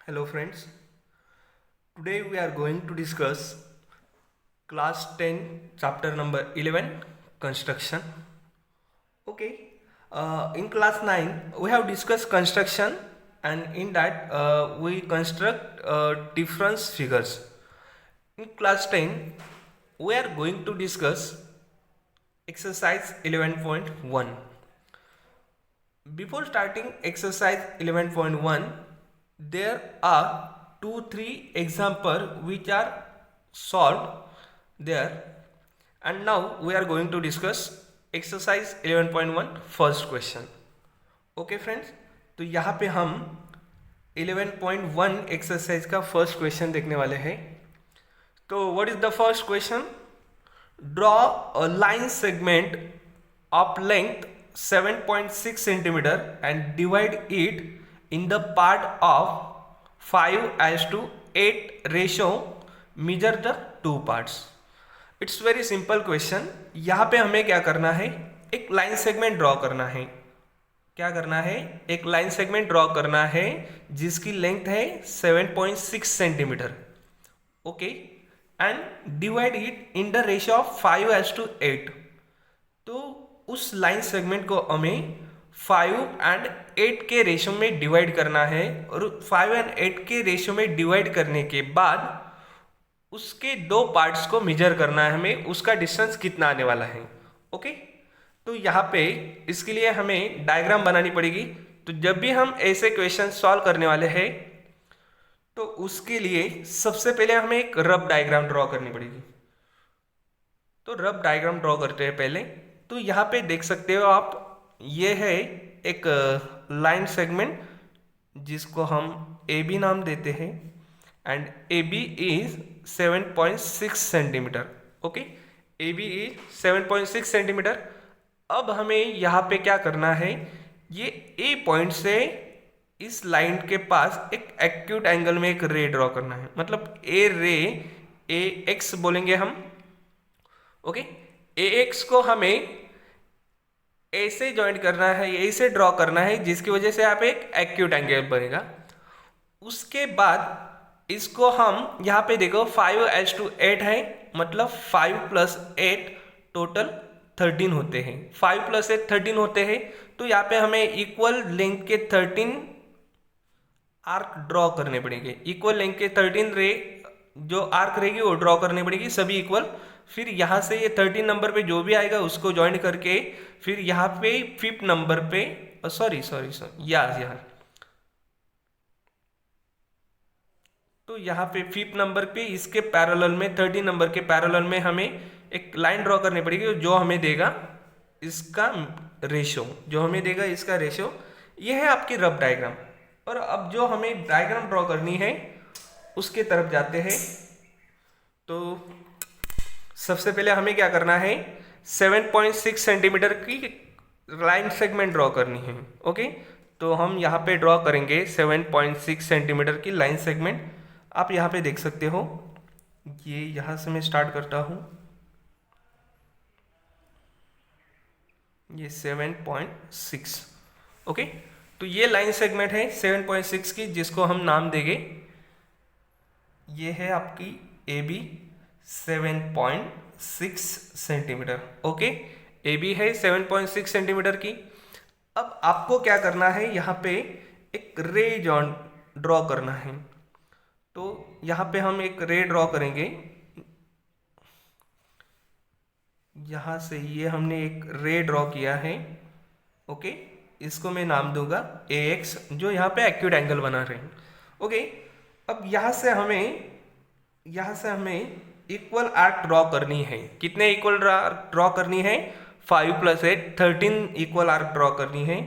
Hello friends, today we are going to discuss class 10 chapter number 11 construction. Okay, in class 9 we have discussed construction and in that we construct difference figures. In class 10 we are going to discuss exercise 11.1. Before starting exercise 11.1, there are 2-3 examples which are solved there, and now we are going to discuss exercise 11.1 first question. Okay friends, तो यहाँ पे हम 11.1 exercise का first question देखने वाले हैं. तो what is the first question? Draw a line segment of length 7.6 centimeter and divide it in the part of 5:8 ratio. Measure the two parts. It's very simple question. यहाँ पे हमें क्या करना है? एक लाइन सेगमेंट ड्रॉ करना है. क्या करना है? एक लाइन सेगमेंट ड्रॉ करना है जिसकी लेंथ है 7.6 centimetre. Okay, and divide it in the ratio of 5:8. तो उस लाइन सेगमेंट को हमें 5 एंड 8 के रेशियो में डिवाइड करना है, और 5 एंड 8 के रेशियो में डिवाइड करने के बाद उसके दो पार्ट्स को मेजर करना है हमें, उसका डिस्टेंस कितना आने वाला है. ओके, तो यहाँ पे इसके लिए हमें डायग्राम बनानी पड़ेगी. तो जब भी हम ऐसे क्वेश्चन सॉल्व करने वाले हैं तो उसके लिए सबसे पहले हमें एक रफ डायग्राम ड्रॉ करनी पड़ेगी. तो रफ डायग्राम ड्रॉ करते हैं पहले. तो यहाँ पे देख सकते हो आप, ये है एक लाइन सेगमेंट जिसको हम ए बी नाम देते हैं, and A B is 7.6 centimetre. Okay, A B is 7.6 centimetre. अब हमें यहाँ पे क्या करना है? ये ए पॉइंट से इस लाइन के पास एक एक्यूट एंगल में एक रे ड्रॉ करना है. मतलब ए रे, ए एक्स बोलेंगे हम. ओके, ए एक्स को हमें ऐसे ज्वाइंट करना है, ऐसे ड्रॉ करना है जिसकी वजह से यहाँ पे एक एक्यूट एंगल बनेगा. उसके बाद इसको हम यहाँ पे देखो 5:8 है, मतलब 5 + 8 टोटल 13 होते हैं. 5 + 8 13 होते हैं. तो यहाँ पे हमें इक्वल लेंथ के 13 आर्क ड्रॉ करने पड़ेंगे. इक्वल लेंथ के 13 रे जो आर्क रहेगी वो ड्रॉ करनी पड़ेगी, सभी इक्वल. फिर यहाँ से ये 13 नंबर पे जो भी आएगा उसको ज्वाइन करके फिर यहाँ पे 5th नंबर पे, सॉरी यहाँ, तो यहाँ पे 5th नंबर पे इसके पैरेलल में 13 नंबर के पैरेलल में हमें एक लाइन ड्रॉ करनी पड़ेगी जो हमें देगा इसका रेशियो, जो हमें देगा इसका रेशियो. ये है आपकी रफ डायग्राम. और अब जो हमें डायग्राम ड्रॉ करनी है उसके तरफ जाते हैं. तो सबसे पहले हमें क्या करना है? 7.6 सेंटीमीटर की लाइन सेगमेंट ड्रॉ करनी है. ओके, तो हम यहाँ पे ड्रॉ करेंगे 7.6 सेंटीमीटर की लाइन सेगमेंट. आप यहाँ पे देख सकते हो, ये यहाँ से मैं स्टार्ट करता हूँ. ये 7.6. ओके, तो ये लाइन सेगमेंट है 7.6 की, जिसको हम नाम देंगे, ये है आपकी A B 7.6 centimetre. Okay, A B है 7.6 सेंटीमीटर की. अब आपको क्या करना है? यहाँ पे एक रे जॉन ड्रॉ करना है. तो यहाँ पे हम एक रे ड्रॉ करेंगे. यहाँ से ये हमने एक रे ड्रॉ किया है. ओके, इसको मैं नाम दूंगा ए एक्स, जो यहाँ पे एक्यूट एंगल बना रहे हैं. ओके, अब यहाँ से हमें इक्वल आर्क ड्रॉ करनी है. कितने इक्वल ड्रॉ करनी है? 5 + 8 13 इक्वल आर्क ड्रॉ करनी है.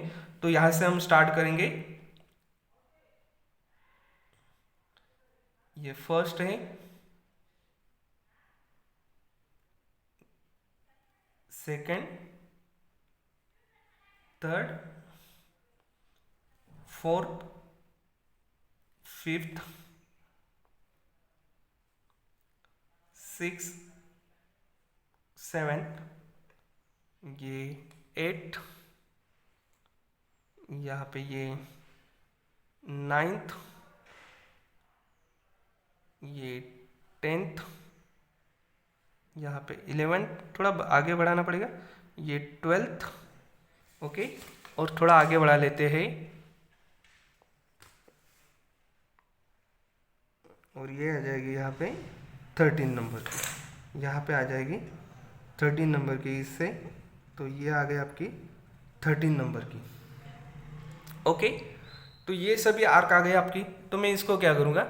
तो यहाँ से हम स्टार्ट करेंगे. ये फर्स्ट है, second, third, fourth, fifth, six, seventh, ये 8, यहाँ पे ये 9th, ये 10th, यहाँ पे 11, थोड़ा आगे बढ़ाना पड़ेगा, ये 12th, ओके, और थोड़ा आगे बढ़ा लेते हैं, और ये आ जाएगी यहाँ पे 13 नंबर की, यहाँ पे आ जाएगी 13 नंबर की इससे, तो ये आ गई आपकी 13 नंबर की, ओके। तो ये सभी आर्क आ गए आपकी। तो मैं इसको क्या करूँगा,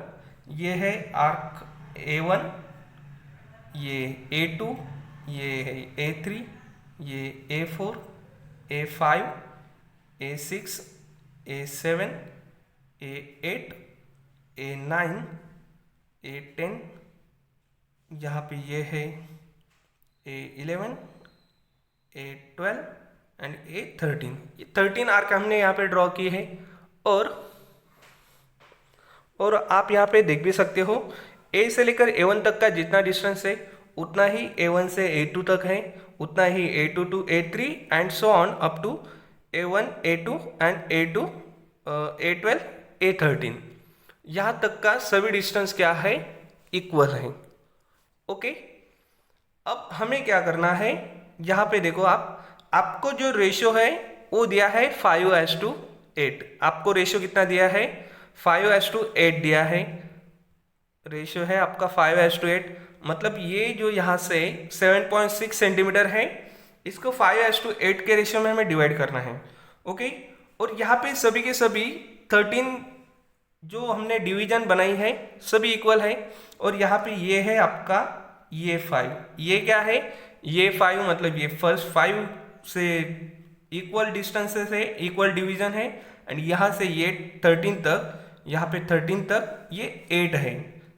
ये है आर्क A1, ये A2, ये है A3, ये A4, A5, A6, A7, A8, A9, A10, यहाँ पे ये है A11, A12 एंड A13। ये 13 आर्क हमने यहाँ पे ड्रॉ किए हैं। और आप यहाँ पे देख भी सकते हो, A से लेकर A1 तक का जितना डिस्टेंस है उतना ही A1 से A2 तक है, उतना ही A2 to A3 and so on up to A1, A2 and A2, A12, A13, यहाँ तक का सभी डिस्टेंस क्या है, इक्वल है, ओके। अब हमें क्या करना है, यहाँ पे देखो आपको जो रेशियो है वो दिया है 5:8। आपको रेशियो कितना दिया है, 5:8 दिया है, रेशियो है आपका 5:8। मतलब ये जो यहाँ से 7.6 सेंटीमीटर है, इसको 5:8 के रेशियो में हमें डिवाइड करना है, ओके। और यहाँ पे सभी के सभी 13 जो हमने डिवीजन बनाई है सभी इक्वल है, और यहाँ पे ये है आपका ये 5, ये क्या है, ये 5 मतलब ये फर्स्ट 5 से इक्वल डिस्टेंसेस है, इक्वल डिवीजन है, एंड यहाँ से ये 13 तक, यहाँ पे 13 तक ये 8 है,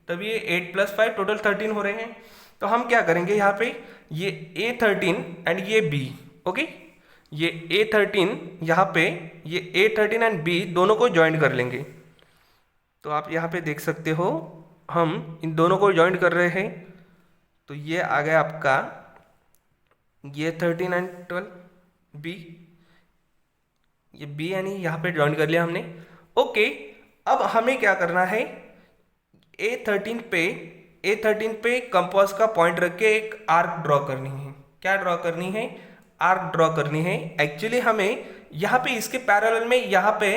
तब ये 8 + 5 टोटल 13 हो रहे हैं। तो हम क्या करेंगे, यहाँ पे ये A13 एंड ये B, ओके, ये A13 यहाँ पे ये A13 एंड B दोनों को ज्वाइन कर लेंगे। तो आप यहाँ पे देख सकते हो हम इन दोनों को ज्वाइन कर रहे हैं, तो ये आ गया आपका ये 13 एंड 12 B, ये B यानी यहाँ पे ज्वाइन कर लिया हमने, ओके। अब हमें क्या करना है, A13 पे कंपास का पॉइंट रख के एक आर्क ड्रॉ करनी है। क्या ड्रॉ करनी है, आर्क ड्रॉ करनी है। एक्चुअली हमें यहाँ पे इसके पैरेलल में यहाँ पे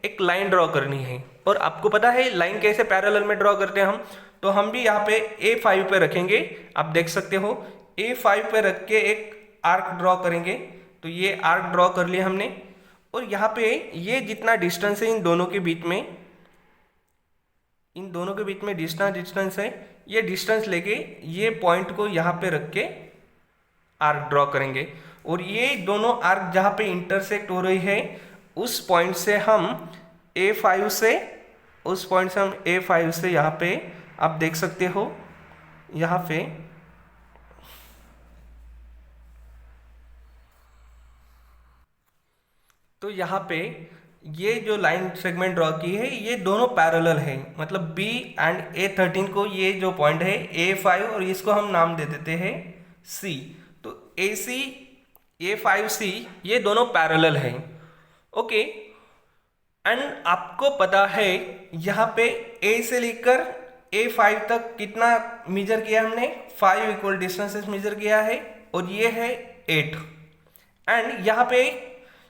एक लाइन ड्रॉ करनी है, और आपको पता है लाइन कैसे पैरेलल में ड्रॉ करते हैं हम, तो हम भी यहाँ पे A5 पे रखेंगे। आप देख सकते हो A5 पे रख के एक आर्क ड्रॉ करेंगे। तो ये आर्क ड्रॉ कर लिया हमने, और यहाँ पे ये जितना डिस्टेंस है इन दोनों के बीच में जितना डिस्टेंस है, ये डिस्टेंस लेके ये पॉइंट को यहाँ पे रख के आर्क ड्रॉ करेंगे। और ये दोनों आर्क जहाँ पे इंटरसेक्ट हो रही है उस पॉइंट से हम A5 से यहाँ पे आप देख सकते हो, यहाँ पे तो यहाँ पे ये जो लाइन सेगमेंट ड्रॉ की है ये दोनों पैरेलल है, मतलब B एंड A13 को ये जो पॉइंट है A5 और इसको हम नाम दे देते हैं C। तो AC A5C ये दोनों पैरेलल हैं, ओके। एंड आपको पता है यहाँ पे A से लेकर A5 तक कितना मेजर किया हमने, 5 इक्वल डिस्टेंसेस मेजर किया है, और ये है 8। एंड यहाँ पे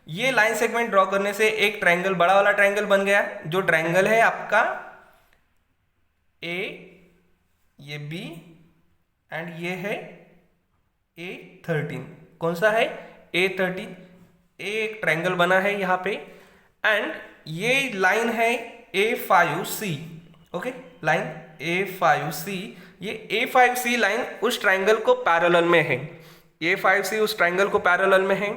ये लाइन सेगमेंट ड्रॉ करने से एक ट्रायंगल, बड़ा वाला ट्रायंगल बन गया, जो ट्रायंगल है आपका A, ये B एंड ये है A13। कौन सा है, A13। एक ट्रायंगल बना है यहाँ पे, एंड ये लाइन है A5C, ओके, लाइन A5C। ये A5C लाइन उस ट्रायंगल को पैरेलल में है, A5C उस ट्रायंगल को पैरेलल में है।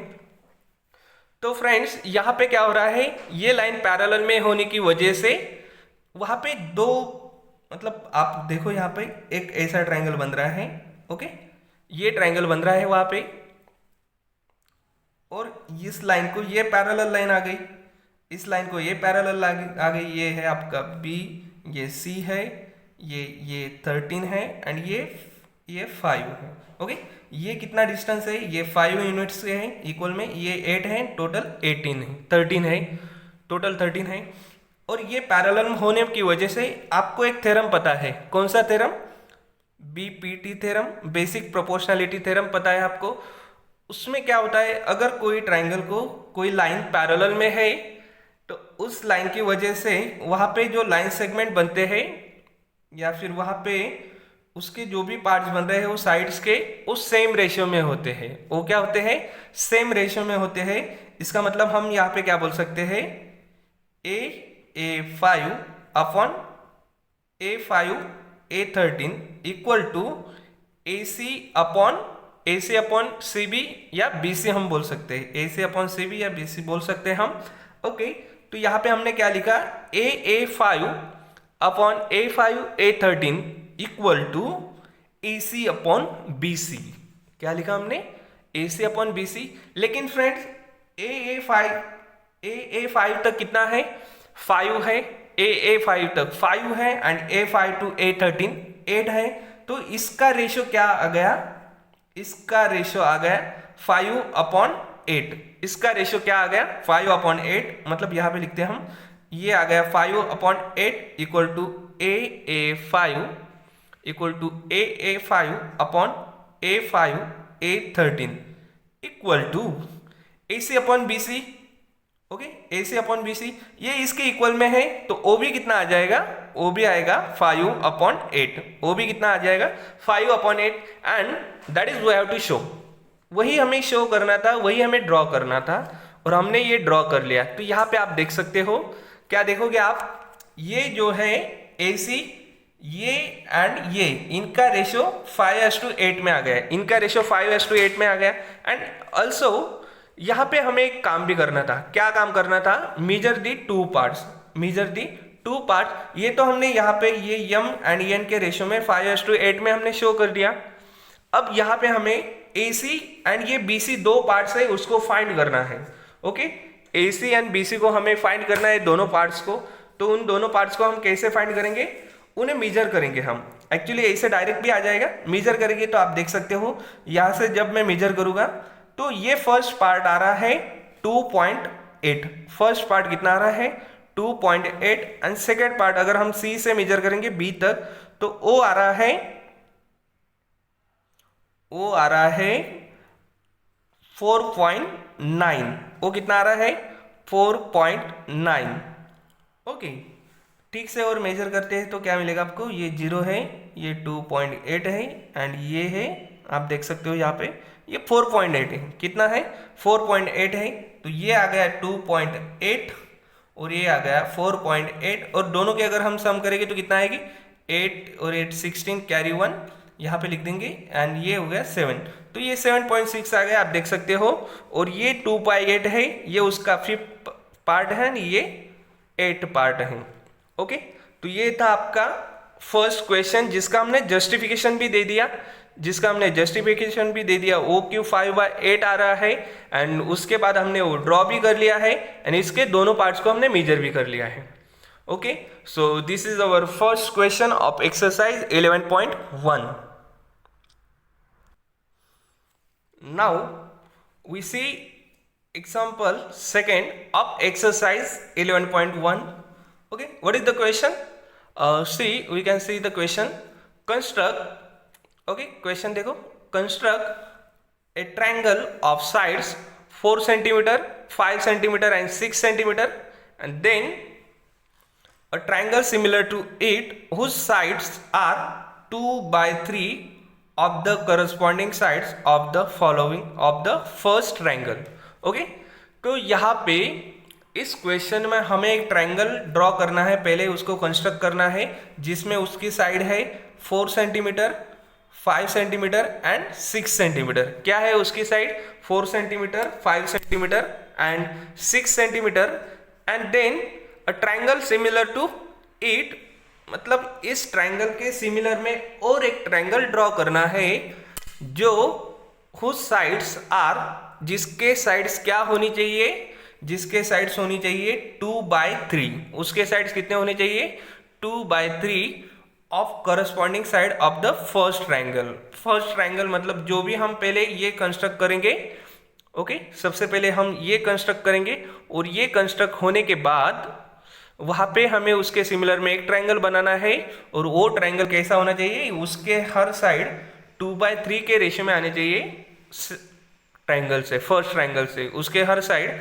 तो फ्रेंड्स यहाँ पे क्या हो रहा है, ये लाइन पैरेलल में होने की वजह से वहाँ पे दो, मतलब आप देखो यहाँ पे एक ऐसा ट्रायंगल बन रहा है, ओके, ये ट्रायंगल बन रहा है वहाँ पे, और इस लाइन को ये पैरेलल लाइन आ गई, इस लाइन को ये पैरेलल आ गई, ये है आपका B, ये C है, ये 13 है, एंड ये 5 है, ओके। ये कितना डिस्टेंस है, ये 5 यूनिट्स से है इक्वल में, ये 8 है, टोटल 13 है, टोटल 13 है। और ये पैरेलल होने की वजह से आपको एक थ्योरम पता है, कौन सा theorem? BPT theorem, basic proportionality theorem पता है आपको। उसमें क्या होता है, अगर कोई ट्राइंगल को कोई लाइन पैरेलल में है तो उस लाइन की वजह से वहाँ पे जो लाइन सेगमेंट बनते हैं या फिर वहाँ पे उसके जो भी पार्ट्स बन रहे हैं वो साइड्स के उस सेम रेशियो में होते हैं। वो क्या होते हैं? सेम रेशियो में होते हैं। इसका मतलब हम यहाँ पे क्या बोल सकते हैं? A5 upon A5 A13 equal to AC upon CB या BC हम बोल सकते हैं। AC अपॉन CB या BC बोल सकते हैं हम। ओके, तो यहाँ पे हमने क्या लिखा? A5 upon A5 A13 equal to AC upon BC। क्या लिखा हमने? AC upon BC। लेकिन फ्रेंड्स AA5 तक कितना है? 5 है। AA5 तक 5 है एंड A5 टू A13 8 है। तो इसका रेशियो क्या आ गया? इसका रेशियो आ गया 5 अपॉन 8। इसका रेशियो क्या आ गया? 5 अपॉन 8। मतलब यहाँ पे लिखते हैं हम, ये आ गया 5 upon 8 equal to AA5 equal to AA5 upon A5 A13 equal to AC upon BC। Okay, AC upon BC ये इसके इक्वल में है तो OB कितना आ जाएगा? OB आएगा 5 अपॉन 8। OB कितना आ जाएगा? 5 upon 8 and that is we have to show. वही हमें शो करना था, वही हमें ड्रॉ करना था और हमने ये ड्रॉ कर लिया। तो यहाँ पे आप देख सकते हो, क्या देखोगे आप? ये जो है AC ये एंड ये इनका रेशियो 5:8 में आ गया है। इनका रेशियो 5:8 में आ गया एंड ऑल्सो यहाँ पे हमें एक काम भी करना था। क्या काम करना था? Measure the two parts. Measure the two part. ये तो हमने यहाँ पे ये M एंड N के रेशियो में 5:8 में हमने शो कर दिया। अब यहाँ पे हमें AC एंड ये BC दो पार्ट्स है उसको फाइंड करना है। ओके, AC एंड BC को हमें फाइंड करना है, दोनों पार्ट्स को। तो उन दोनों पार्ट्स को हम कैसे फाइंड करेंगे? उन्हें मेजर करेंगे हम। एक्चुअली ऐसे डायरेक्ट भी आ जाएगा, मेजर करेंगे। तो आप देख सकते हो यहाँ से जब मैं मेजर करूंगा तो ये फर्स्ट पार्ट आ रहा है 2.8। फर्स्ट पार्ट कितना आ रहा है? 2.8 एंड सेकेंड पार्ट अगर हम C से मेजर करेंगे B तक तो O आ रहा है 4.9। वो कितना आ रहा है? 4.9। ओके, ठीक से और मेजर करते हैं तो क्या मिलेगा आपको? ये 0 है, ये 2.8 है एंड ये है, आप देख सकते हो यहाँ पे ये 4.8 है। कितना है? 4.8 है। तो ये आ गया 2.8 और ये आ गया 4.8 और दोनों के अगर हम सम करेंगे तो कितना आएगी? 8 और 8 16, कैरी 1 यहाँ पे लिख देंगे एंड ये हो गया 7। तो ये 7.6 आ गया, आप देख सकते हो। और ये 2/8 है, ये उसका 5th पार्ट है, ये 8 पार्ट है। ओके, तो ये था आपका फर्स्ट क्वेश्चन जिसका हमने जस्टिफिकेशन भी दे दिया। OQ 5/8 आ रहा है एंड उसके बाद हमने वो ड्रॉ भी कर लिया है एंड इसके दोनों पार्ट्स को हमने मेजर भी कर लिया है। Okay, so this is our first question of exercise 11.1। Now we see example second of exercise 11.1. Okay, what is the question? See, we can see the question. Construct, okay, question देखो, construct a triangle of sides 4 centimeter, 5 centimeter and 6 centimeter and then a triangle similar to it whose sides are 2/3 of the corresponding sides of the following of the first triangle. Okay, तो यहाँ पे इस question में हमें एक triangle draw करना है, पहले उसको कंस्ट्रक्ट करना है जिसमें उसकी साइड है 4 सेंटीमीटर, 5 सेंटीमीटर एंड 6 सेंटीमीटर। क्या है उसकी side? 4 centimetre, 5 centimetre and 6 centimetre and then a triangle similar to it. मतलब इस ट्रायंगल के सिमिलर में और एक ट्रायंगल ड्रॉ करना है जो हुज साइड्स आर, जिसके साइड्स क्या होनी चाहिए? जिसके साइड्स होनी चाहिए 2/3। उसके साइड्स कितने होने चाहिए? 2/3 of corresponding side of the first triangle. First triangle मतलब जो भी हम पहले ये कंस्ट्रक्ट करेंगे। ओके, सबसे पहले हम ये कंस्ट्रक्ट करेंगे और ये कंस्ट्रक्ट होने के बाद वहाँ पे हमें उसके सिमिलर में एक ट्रायंगल बनाना है, और वो ट्रायंगल कैसा होना चाहिए, उसके हर साइड 2/3 के रेशियो में आने चाहिए ट्रायंगल से, फर्स्ट ट्रायंगल से उसके हर साइड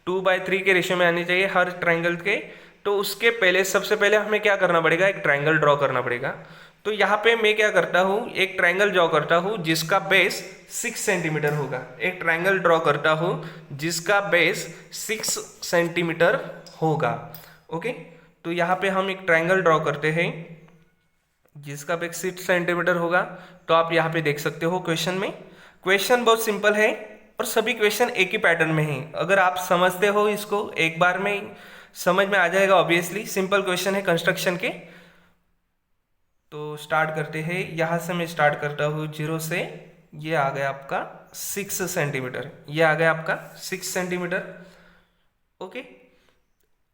2/3 के रेशियो में आने चाहिए हर ट्रायंगल के। तो उसके पहले सबसे पहले हमें क्या करना पड़ेगा, एक ट्रायंगल ड्रॉ करना पड़ेगा। तो यहाँ पे मैं क्या करता हूँ, एक ट्रायंगल ड्रॉ करता हूँ जिसका बेस 6 सेंटीमीटर होगा। एक ट्रायंगल ड्रॉ करता हूँ जिसका बेस 6 सेंटीमीटर होगा। ओके, तो यहाँ पे हम एक ट्रायंगल ड्रॉ करते हैं जिसका बेस 6 सेंटीमीटर होगा। तो आप यहाँ पे देख सकते हो क्वेश्चन में, क्वेश्चन बहुत सिंपल है और सभी क्वेश्चन एक ही पैटर्न में हैं। अगर आप समझते हो इसको, एक बार में समझ में आ जाएगा। ऑब्वियसली सिंपल क्वेश्चन है कंस्ट्रक्शन के। तो स्टार्ट करते हैं, यहाँ से मैं स्टार्ट करता हूँ 0 से। ये आ गया आपका 6 सेंटीमीटर, ये आ गया आपका 6 सेंटीमीटर। ओके,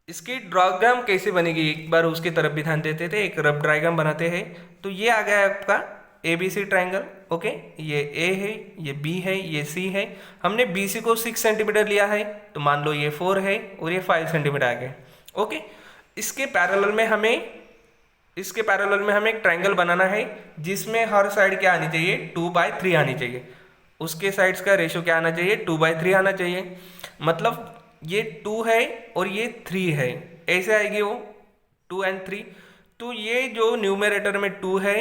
इसकी डायग्राम कैसे बनेगी एक बार उसकी तरफ भी ध्यान देते थे। एक रफ डायग्राम बनाते हैं। तो ये आ गया आपका ABC ट्रायंगल। ओके, ये A है, ये B है, ये C है। हमने BC को 6 सेंटीमीटर लिया है, तो मान लो ये 4 है और ये 5 सेंटीमीटर आ गया। ओके, इसके पैरेलल में हमें एक ट्रायंगल बनाना है जिसमें हर साइड क्या आनी चाहिए, 2/3 आनी चाहिए। उसके साइड्स का रेशियो क्या आना चाहिए, 2/3 आना चाहिए। मतलब ये 2 है और ये 3 है, ऐसे आएगी वो 2 और 3। तो ये जो न्यूमरेटर में 2 है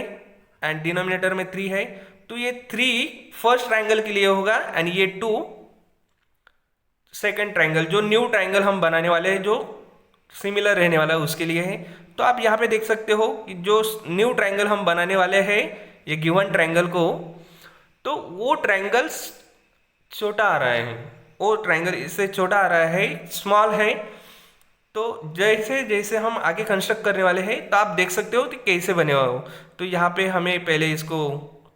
एंड डिनोमिनेटर में 3 है, तो ये 3 फर्स्ट ट्रायंगल के लिए होगा एंड ये 2 सेकंड ट्रायंगल, जो न्यू ट्रायंगल हम बनाने वाले हैं, जो सिमिलर रहने वाला है उसके लिए है। तो आप यहाँ पे देख सकते हो कि जो न्यू ट्रायंगल हम बनाने वाले हैं ये गिवन ट्रायंगल को, तो वो ट्रायंगल छोटा आ रहा है, वो ट्रायंगल इससे छोटा आ रहा है, स्मॉल है। तो जैसे जैसे हम आगे कंस्ट्रक्ट करने वाले हैं, तो आप देख सकते हो कि कैसे बने हुआ हो। तो यहाँ पे हमें पहले इसको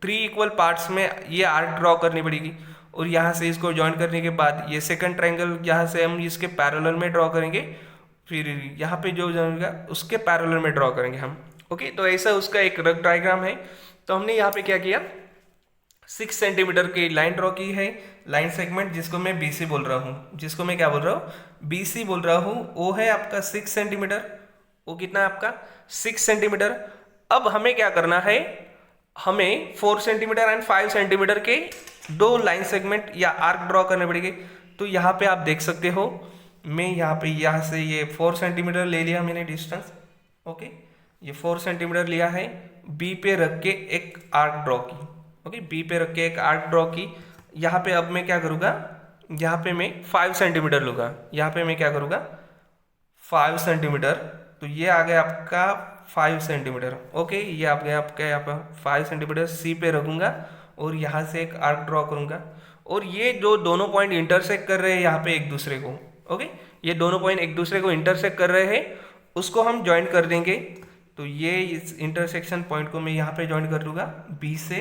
3 इक्वल पार्ट्स में ये आर्क ड्रॉ करनी पड़ेगी, और यहाँ से इसको ज्वाइन करने के बाद ये सेकंड ट्रायंगल यहाँ से हम इसके पैरेलल में ड्रॉ करेंगे, फिर यहाँ पे जो जाएगा उसके पैरेलल में ड्रॉ करेंगे हम। ओके, तो ऐसा उसका एक रफ डायग्राम है। तो हमने यहाँ पे क्या किया, 6 सेंटीमीटर की लाइन ड्रॉ की है, लाइन सेगमेंट, जिसको मैं BC बोल रहा हूँ, जिसको मैं क्या बोल रहा हूँ, BC बोल रहा हूँ। वो है आपका 6 सेंटीमीटर। वो कितना है आपका, 6 सेंटीमीटर। अब हमें क्या करना है, हमें 4 सेंटीमीटर एंड 5 सेंटीमीटर के 2 लाइन सेगमेंट या आर्क ड्रॉ करने पड़ेंगे। तो यहाँ पे आप देख सकते हो, मैं यहाँ से ये 4 सेंटीमीटर ले लिया मैंने डिस्टेंस। ओके, ये 4 सेंटीमीटर लिया है, B पे रख के एक आर्क ड्रॉ की। ओके, B पे रख के एक आर्क ड्रॉ की। यहाँ पे अब मैं क्या करूँगा, यहाँ पे मैं 5 सेंटीमीटर लूँगा। यहाँ पे मैं क्या करूँगा, 5 सेंटीमीटर। तो ये आ गया आपका 5 सेंटीमीटर। ओके, ये आ गया आपका यहाँ पर 5 सेंटीमीटर। C पे रखूँगा और यहाँ से एक आर्क ड्रॉ करूँगा, और ये जो दोनों पॉइंट इंटरसेक्ट कर रहे हैं यहाँ पे एक दूसरे को। ओके, ये दोनों पॉइंट एक दूसरे को इंटरसेक्ट कर रहे हैं, उसको हम ज्वाइन कर देंगे। तो ये इस इंटरसेक्शन पॉइंट को मैं यहाँ पे ज्वाइन कर दूंगा B से,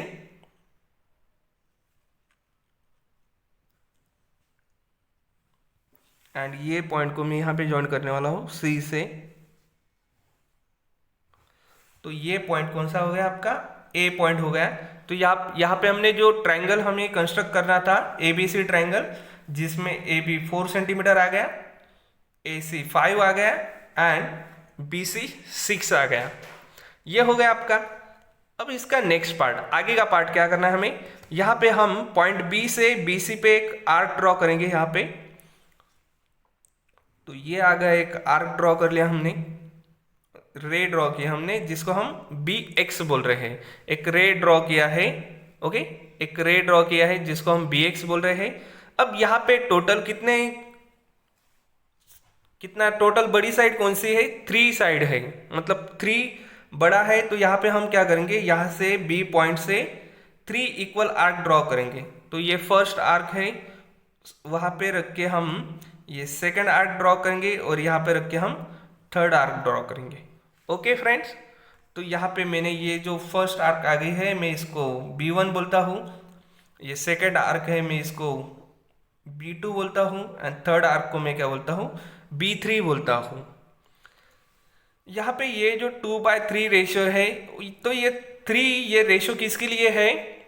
एंड ये पॉइंट को मैं यहाँ पे ज्वाइन करने वाला हूँ C से। तो ये पॉइंट कौन सा हो गया आपका, A पॉइंट हो गया। तो यहाँ पे हमने जो ट्रायंगल हमें कंस्ट्रक्ट करना था, ABC ट्रायंगल, जिसमें AB 4 सेंटीमीटर आ गया, AC 5 आ गया एंड BC 6 आ गया। ये हो गया आपका। अब इसका नेक्स्ट पार्ट, आगे का पार्ट क्या करना है हमें, यहाँ पे हम पॉइंट B से BC पे एक आर्क ड्रॉ करेंगे यहाँ पे। तो ये आ गया, एक आर्क ड्रॉ कर लिया हमने, रे ड्रॉ किया हमने, जिसको हम BX बोल रहे हैं। एक रे ड्रॉ किया है। ओके, एक रे ड्रॉ किया है जिसको हम BX बोल रहे हैं। अब यहाँ पे टोटल कितना टोटल बड़ी साइड कौन सी है, 3 साइड है, मतलब 3 बड़ा है। तो यहाँ पे हम क्या करेंगे, यहाँ से B पॉइंट से 3 इक्वल आर्क ड्रॉ करेंगे। तो ये फर्स्ट आर्क है, वहाँ पे रख के हम ये सेकंड आर्क ड्रॉ करेंगे, और यहाँ पे रख के हम थर्ड आर्क ड्रॉ करेंगे। ओके फ्रेंड्स, तो यहाँ पे मैंने ये जो फर्स्ट आर्क आ गई है, मैं इसको B1 बोलता हूँ। ये सेकंड आर्क है, मैं इसको B2 बोलता हूँ, एंड थर्ड आर्क को मैं क्या बोलता हूँ, B3 बोलता हूँ। यहाँ पे ये जो 2/3 रेशियो है, तो ये 3 ये रेशियो किसके लिए है,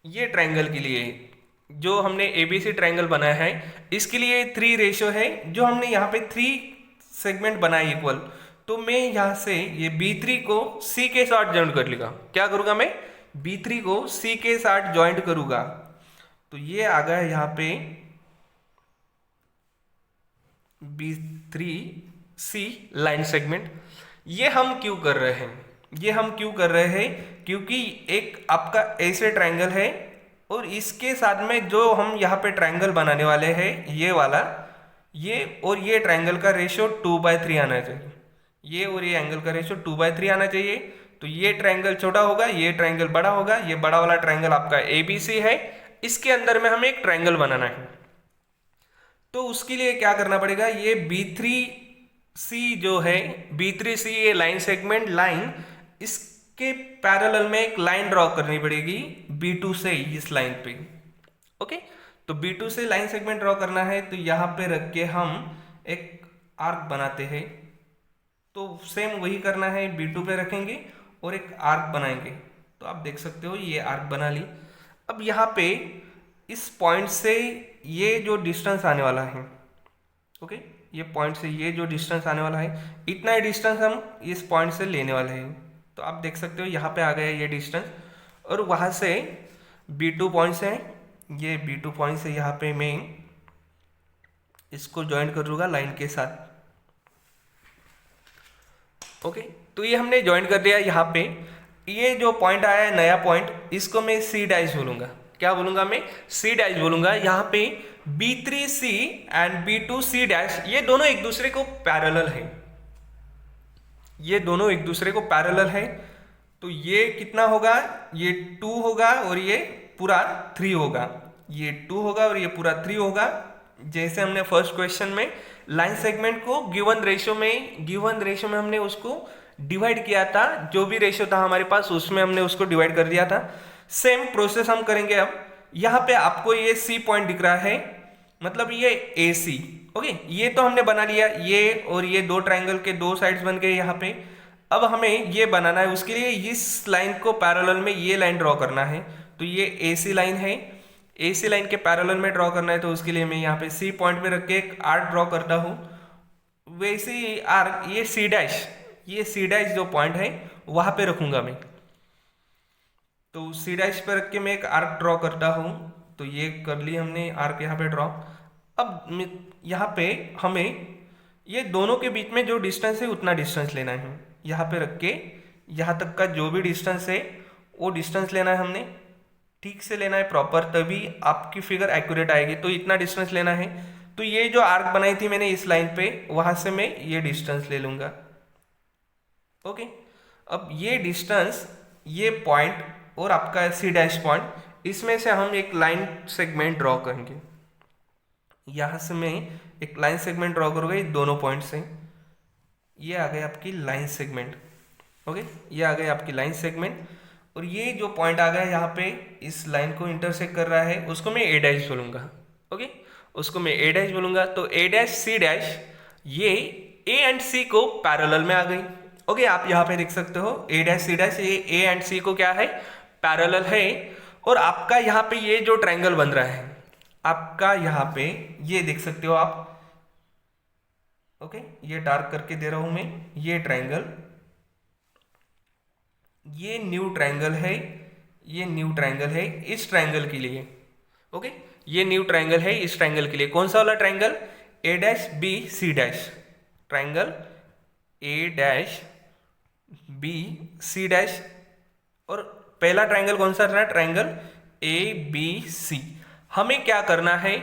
ये ट्रायंगल के लिए, जो हमने ABC ट्रायंगल बनाया है इसके लिए 3 रेशियो है। जो हमने यहाँ पे 3 सेगमेंट बनाए इक्वल, तो मैं यहाँ से ये B3 को C के साथ ज्वाइंट कर लूँगा। क्या करूँगा मैं? B3 को C के साथ ज्वाइंट करूँगा। तो ये आ गया यहाँ पे B3C लाइन सेगमेंट। ये हम क्यों कर रहे हैं? ये हम क्यों कर रहे हैं? क्योंकि एक आपका ऐसे ट्रायंगल है और इसके साथ में जो हम यहाँ पे ट्रायंगल बनाने वाले हैं, ये वाला, ये और ये ट्रायंगल का रेशियो 2/3 आना चाहिए। ये और ये एंगल का रेशियो 2/3 आना चाहिए। तो ये ट्रायंगल छोटा होगा, ये ट्रायंगल बड़ा होगा। ये बड़ा वाला ट्रायंगल आपका ABC है, इसके अंदर में हमें एक ट्रायंगल बनाना है। तो उसके लिए क्या करना पड़ेगा? ये B3C जो है, B3C ये लाइन सेगमेंट लाइन, इसके पैरेलल में एक लाइन ड्रॉ करनी पड़ेगी B2 से इस लाइन पे। ओके, तो B2 से लाइन सेगमेंट ड्रॉ करना है, तो यहाँ पे रख के हम एक आर्क बनाते हैं। तो सेम वही करना है, B2 पे रखेंगे और एक आर्क बनाएंगे। तो आप देख सकते हो ये आर्क बना ली। अब यहाँ पे इस पॉइंट से ये जो डिस्टेंस आने वाला है, ओके, ये पॉइंट से ये जो डिस्टेंस आने वाला है, इतना ही डिस्टेंस हम इस पॉइंट से लेने वाले हैं। तो आप देख सकते हो यहाँ पे आ गया ये डिस्टेंस, और वहाँ से B2 पॉइंट से, ये B2 पॉइंट से यहाँ पे मैं इसको ज्वाइन कर लूँगा लाइन के साथ। ओके, तो ये हमने ज्वाइन कर दिया। यहाँ पे ये जो पॉइंट आया है नया पॉइंट, इसको मैं C' बोलूँगा। क्या बोलूँगा मैं? C' बोलूँगा। यहाँ पे B3C एंड B2C' ये दोनों एक दूसरे को पैरेलल है। ये दोनों एक दूसरे को पैरेलल है। तो ये कितना होगा? ये 2 होगा और ये पूरा 3 होगा। ये 2 होगा और ये पूरा 3 होगा। जैसे हमने फर्स्ट क्वेश्चन में लाइन सेगमेंट को गिवन रेशियो में हमने उसको डिवाइड किया था। जो भी रेशियो था हमारे पास उसमें हमने उसको डिवाइड कर दिया था। सेम प्रोसेस हम करेंगे। अब यहाँ पे आपको ये C पॉइंट दिख रहा है, मतलब ये AC। ओके, ये तो हमने बना लिया। ये और ये दो ट्रायंगल के दो साइड्स बन गए यहाँ पे। अब हमें ये बनाना है, उसके लिए इस लाइन को पैरेलल में ये लाइन ड्रॉ करना है। तो ये AC लाइन है, AC लाइन के पैरेलल में ड्रॉ करना है। तो उसके लिए मैं यहाँ पे C पॉइंट पे रख के एक आर्क ड्रॉ करता हूँ। वैसे ही आर्क ये C' जो पॉइंट है वहाँ पे रखूँगा मैं। तो C' पे रख के मैं एक आर्क ड्रॉ करता हूँ। तो ये कर ली हमने आर्क यहाँ पे ड्रॉ। अब यहाँ पे हमें ये दोनों के बीच में जो डिस्टेंस है उतना डिस्टेंस लेना है। यहाँ पे रख के यहाँ तक का जो भी डिस्टेंस है वो डिस्टेंस लेना है हमने, ठीक से लेना है प्रॉपर, तभी आपकी फिगर एक्यूरेट आएगी। तो इतना डिस्टेंस लेना है। तो ये जो आर्क बनाई थी मैंने इस लाइन पे, वहाँ से मैं ये डिस्टेंस ले लूँगा। ओके, अब ये डिस्टेंस, ये पॉइंट और आपका C' पॉइंट, इसमें से हम एक लाइन सेगमेंट ड्रॉ करेंगे। यहाँ से मैं एक लाइन सेगमेंट ड्रॉ करूँगा ये दोनों पॉइंट से। ये आ गई आपकी लाइन सेगमेंट। ओके, ये आ गई आपकी लाइन सेगमेंट। और ये जो पॉइंट आ गया यहाँ पे इस लाइन को इंटरसेक्ट कर रहा है, उसको मैं A' बोलूँगा। ओके, उसको मैं A' बोलूँगा। तो A', ये A एंड C को पैरेलल में आ गई। ओके, आप यहाँ पे देख सकते हो A', ये A एंड C को क्या है? पैरेलल है। और आपका यहाँ पे ये जो ट्रायंगल बन रहा है, आपका यहाँ पे ये देख सकते हो आप। ओके, ये डार्क करके दे रहा हूं मैं। ये ट्रायंगल, ये न्यू ट्रायंगल है, ये न्यू ट्रायंगल है इस ट्रायंगल के लिए। ओके, ये न्यू ट्रायंगल है इस ट्रायंगल के लिए। कौन सा वाला triangle? A', B, C'। Triangle A', B, C'। और पहला ट्रायंगल कौन सा था? Triangle ABC। हमें क्या करना है?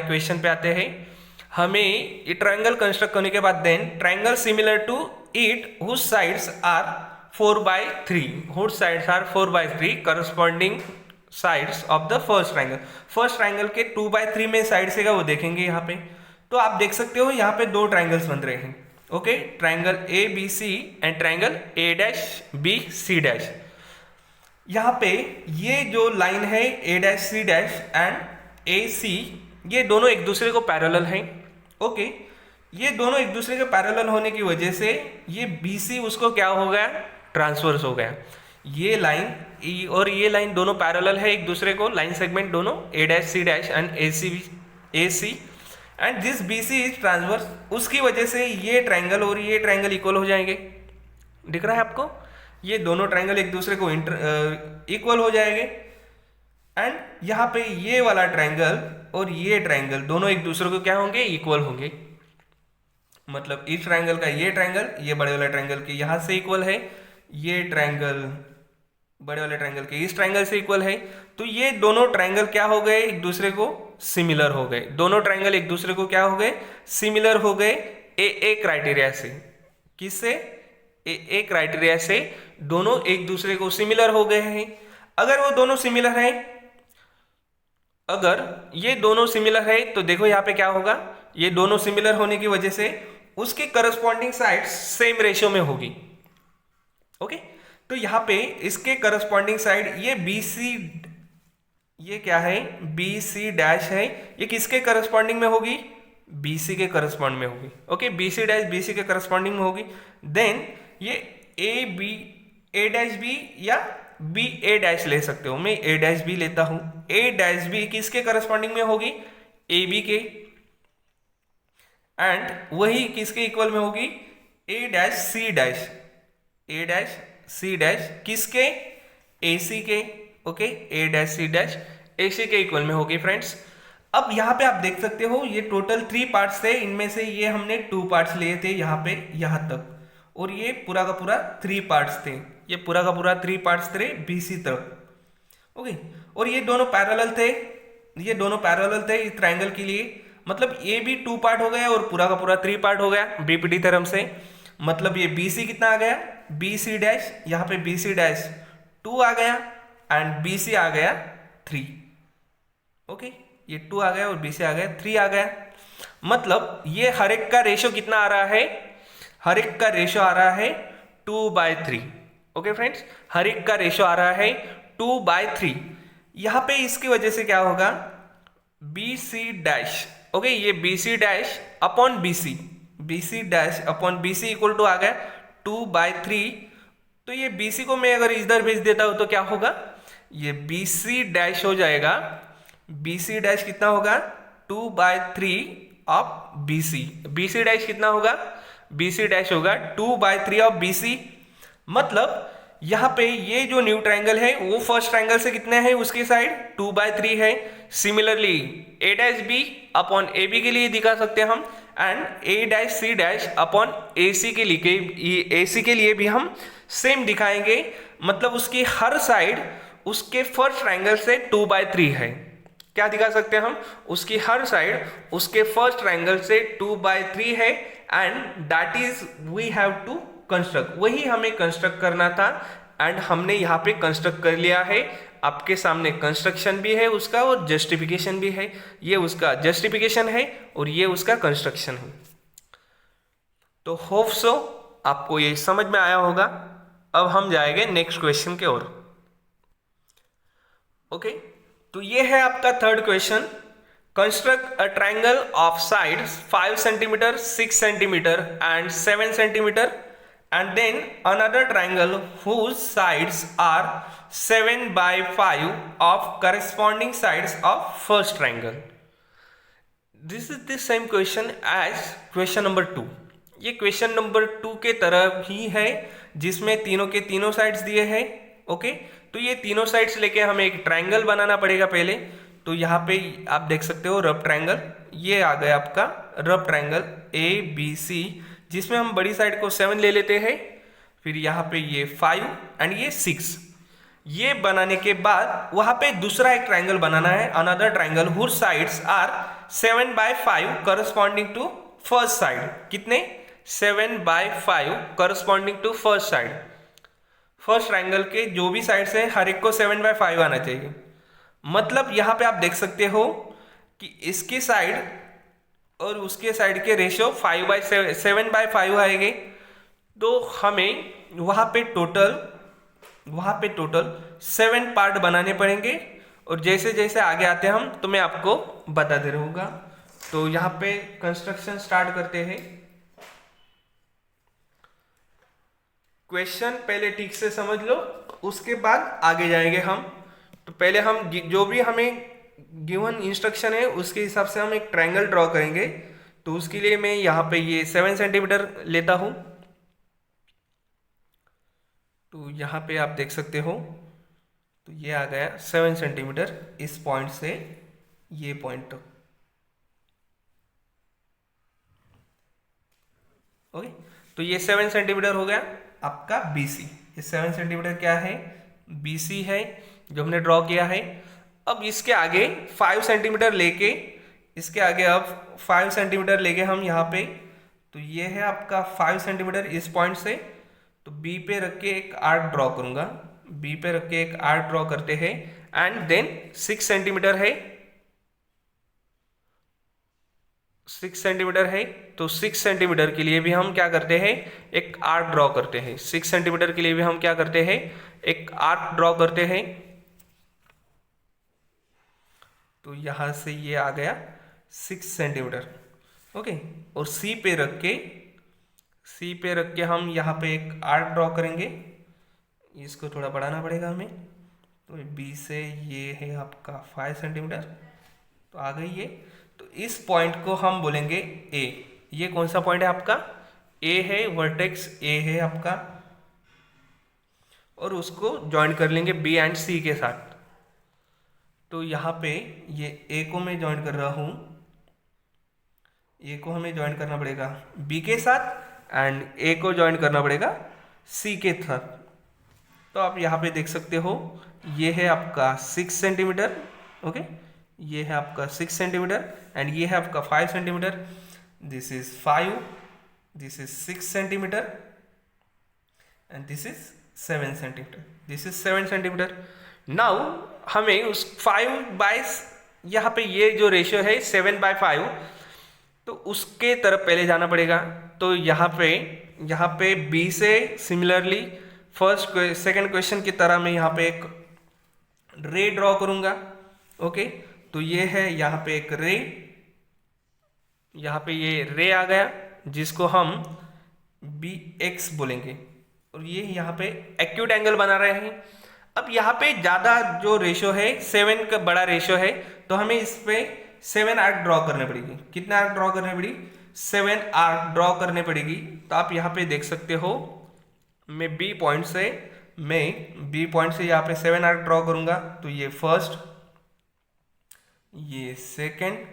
क्वेश्चन पे आते हैं। हमें ये ट्रायंगल कंस्ट्रक्ट करने के बाद then triangle similar to it whose sides are 4/3 corresponding sides of the first triangle. First triangle के 2/3 में साइड से का वो देखेंगे यहाँ पे। तो आप देख सकते हो यहाँ पे दो ट्रायंगल्स बन रहे हैं। Okay, triangle ABC and triangle A', B, C'। यहाँ पे ये जो लाइन है A', C' एंड AC, ये दोनों एक दूसरे को पैरेलल हैं। ओके, ये दोनों एक दूसरे के पैरेलल होने की वजह से ये BC उसको क्या हो गया? ट्रांसवर्स हो गया। ये लाइन और ये लाइन दोनों पैरेलल है एक दूसरे को, लाइन सेगमेंट दोनों A', C' and AC and this B C is transversal, उसकी वजह से ये ट्रायंगल और ये ट्रायंगल इक्वल हो जाएंगे। दिख रहा है आपको, ये दोनों ट्रायंगल एक दूसरे को इक्वल हो जाएंगे। एंड यहाँ पे ये वाला ट्रायंगल और ये ट्रायंगल दोनों एक दूसरे को क्या होंगे, इक्वल होंगे। मतलब इस ट्रायंगल का ये ट्रायंगल ये बड़े वाले ट्रायंगल के यहाँ से इक्वल है, ये ट्रायंगल बड़े वाले ट्रायंगल के इस ट्रायंगल से इक्वल है। तो ये दोनों ट्रायंगल क्या हो गए, एक दूसरे को सिमिलर हो गए। दोनों ट्रायंगल एक दूसरे को क्या हो गए, सिमिलर हो गए ए क्राइटेरिया से। किससे, ए क्राइटेरिया से दोनों एक दूसरे को सिमिलर हो गए हैं। अगर वो दोनों सिमिलर हैं, अगर ये दोनों सिमिलर है तो देखो यहाँ पे क्या होगा, ये दोनों सिमिलर होने की वजह से उसके करस्पॉन्डिंग साइड सेम रेशियो में होगी। ओके, तो यहाँ पे इसके करस्पॉन्डिंग साइड ये बी सी, ये क्या है, बी सी डैश है, ये किसके करस्पॉन्डिंग में होगी, बी सी के करस्पॉन्ड में होगी। Okay, B C dash B C के करस्पॉन्डिंग में होगी। देन ये A B, A dash B या बी ए डैश ले सकते हो, मैं ए डैश बी लेता हूं। ए डैश बी किसके करस्पॉन्डिंग में होगी, ए बी के। एंड वही किसके इक्वल में होगी, ए dash C dash, A dash C dash किसके, ए सी के। ओके, ए डैश सी डैश ए सी के इक्वल में होगी फ्रेंड्स। अब यहाँ पे आप देख सकते हो ये टोटल 3 पार्ट्स थे, इनमें से ये हमने 2 पार्ट्स लिए थे यहाँ पे यहाँ तक, और ये पूरा का पूरा 3 पार्ट्स थे, ये पूरा का पूरा 3 पार्ट्स थे बीसी तक। ओके, और ये दोनों पैरेलल थे, ये दोनों पैरेलल थे इस ट्रायंगल के लिए। मतलब ये भी 2 पार्ट हो गया और पूरा का पूरा 3 पार्ट हो गया बीपीटी थ्योरम से। मतलब ये बीसी कितना आ गया, बी सी डैश, यहाँ पे बी सी डैश 2 आ गया एंड बी सी आ गया 3। ओके, ये 2 आ गया और बी सी आ गया 3 आ गया। मतलब ये हर एक का रेशियो कितना आ रहा है, हर एक का रेशियो आ रहा है 2/3। ओके फ्रेंड्स, हर एक का रेशियो आ रहा है 2/3। यहाँ पे इसकी वजह से क्या होगा, बी सी डैश, ओके, ये B C dash upon B C, B C dash upon B C equal to आ गया 2/3। तो ये बी सी को मैं अगर इधर भेज देता हूं तो क्या होगा, ये बी सी डैश हो जाएगा, बी सी डैश कितना होगा 2/3 of B C. B C dash कितना होगा, बी सी डैश होगा 2/3 ऑफ बी सी। मतलब यहाँ पे ये जो न्यू ट्रायंगल है वो फर्स्ट ट्रायंगल से कितने हैं, उसकी साइड 2/3 है। Similarly A dash B upon A B के लिए दिखा सकते हैं हम, and A dash C dash upon A C के लिए, ए सी के लिए भी हम सेम दिखाएंगे। मतलब उसकी हर साइड उसके फर्स्ट ट्रायंगल से 2/3 है। क्या दिखा सकते हैं हम, उसकी हर साइड उसके फर्स्ट ट्रायंगल से 2/3 है, and that is we have to construct, वही हमें कंस्ट्रक्ट करना था एंड हमने यहाँ पे कंस्ट्रक्ट कर लिया है। आपके सामने कंस्ट्रक्शन भी है उसका और जस्टिफिकेशन भी है, ये उसका जस्टिफिकेशन है और ये उसका कंस्ट्रक्शन है। तो होप सो आपको ये समझ में आया होगा। अब हम जाएंगे नेक्स्ट क्वेश्चन के ओर। ओके, तो ये है आपका third question. Construct a triangle of sides 5 centimetre, 6 centimetre and 7 centimetre, and then another triangle whose sides are 7/5 of corresponding sides of first triangle. This is the same question as question number 2. ये question number 2 के तरह ही है, जिसमें तीनों के तीनों sides दिए हैं। ओके, तो ये तीनों साइड्स लेके हमें एक ट्रायंगल बनाना पड़ेगा पहले। तो यहाँ पे आप देख सकते हो रफ ट्रायंगल, ये आ गया आपका rough triangle A B C, जिसमें हम बड़ी साइड को 7 ले लेते हैं, फिर यहाँ पे ये 5 एंड ये 6। ये बनाने के बाद वहाँ पे दूसरा एक ट्रायंगल बनाना है, another triangle whose sides are 7/5 corresponding to first side. कितने, 7/5 corresponding to first side. First triangle के जो भी साइड्स हैं हर एक को 7/5 आना चाहिए। मतलब यहाँ पे आप देख सकते हो कि इसकी साइड और उसके साइड के रेशियो 7/5 आएंगे। तो हमें वहाँ पे टोटल 7 पार्ट बनाने पड़ेंगे, और जैसे जैसे आगे आते हैं हम तो मैं आपको बताते रहूँगा। तो यहाँ पे कंस्ट्रक्शन स्टार्ट करते हैं। क्वेश्चन पहले ठीक से समझ लो, उसके बाद आगे जाएंगे हम। तो पहले हम जो भी हमें गिवन इंस्ट्रक्शन है उसके हिसाब से हम एक ट्रायंगल ड्रॉ करेंगे। तो उसके लिए मैं यहाँ पे ये 7 सेंटीमीटर लेता हूँ। तो यहाँ पे आप देख सकते हो, तो ये आ गया 7 सेंटीमीटर इस पॉइंट से ये पॉइंट तक। ओके, तो ये 7 सेंटीमीटर हो गया आपका BC। ये 7 सेंटीमीटर क्या है, BC है जो हमने ड्रॉ किया है। अब इसके आगे 5 सेंटीमीटर लेके, इसके आगे अब 5 सेंटीमीटर लेके हम यहाँ पे, तो ये है आपका 5 सेंटीमीटर इस पॉइंट से। तो B पे रख के एक आर्क ड्रॉ करूंगा, B पे रख के एक आर्क ड्रॉ करते हैं। एंड देन 6 सेंटीमीटर है, 6 सेंटीमीटर है, तो 6 सेंटीमीटर के लिए भी हम क्या करते हैं, एक आर्क ड्रॉ करते हैं। 6 सेंटीमीटर के लिए भी हम क्या करते हैं, एक आर्क ड्रॉ करते हैं। तो यहां से ये आ गया 6 सेंटीमीटर। ओके, और C पे रख के, C पे रख के हम यहाँ पे एक आर्क ड्रॉ करेंगे। इसको थोड़ा बढ़ाना पड़ेगा हमें। तो B से ये है आपका 5 सेंटीमीटर, तो आ गई ये। तो इस पॉइंट को हम बोलेंगे A। ये कौन सा पॉइंट है आपका, A है, वर्टेक्स A है आपका। और उसको ज्वाइन कर लेंगे B एंड C के साथ। तो यहाँ पे ये A को मैं ज्वाइन कर रहा हूँ, A को हमें ज्वाइन करना पड़ेगा B के साथ, एंड A को ज्वाइन करना पड़ेगा C के साथ। तो आप यहाँ पे देख सकते हो, ये है आपका 6 सेंटीमीटर। ओके, ये है आपका 6 सेंटीमीटर एंड ये है आपका 5 centimetre. This is 5, this is 6 centimetre and this is 7 centimetre, this is 7 centimetre. Now हमें उस 5 बाय, यहाँ पे ये जो रेशियो है 7/5, तो उसके तरफ पहले जाना पड़ेगा। तो यहाँ पे B से सिमिलरली फर्स्ट सेकंड क्वेश्चन की तरह मैं यहाँ पे एक रे ड्रॉ करूंगा। ओके, तो ये है यहाँ पे एक रे, यहाँ पे ये रे आ गया जिसको हम BX बोलेंगे, और ये यहाँ पे एक्यूट एंगल बना रहे हैं। अब यहाँ पे ज़्यादा जो रेशियो है 7 का बड़ा रेशियो है, तो हमें इस पे 7 आर्क ड्रॉ करने पड़ेगी। कितना आर्क ड्रॉ करने पड़ेगी, 7 आर्क ड्रॉ करने पड़ेगी। तो आप यहाँ पे देख सकते हो, मैं B पॉइंट से यहाँ पे 7 आर्क ड्रॉ करूंगा। तो ये फर्स्ट, ये सेकंड,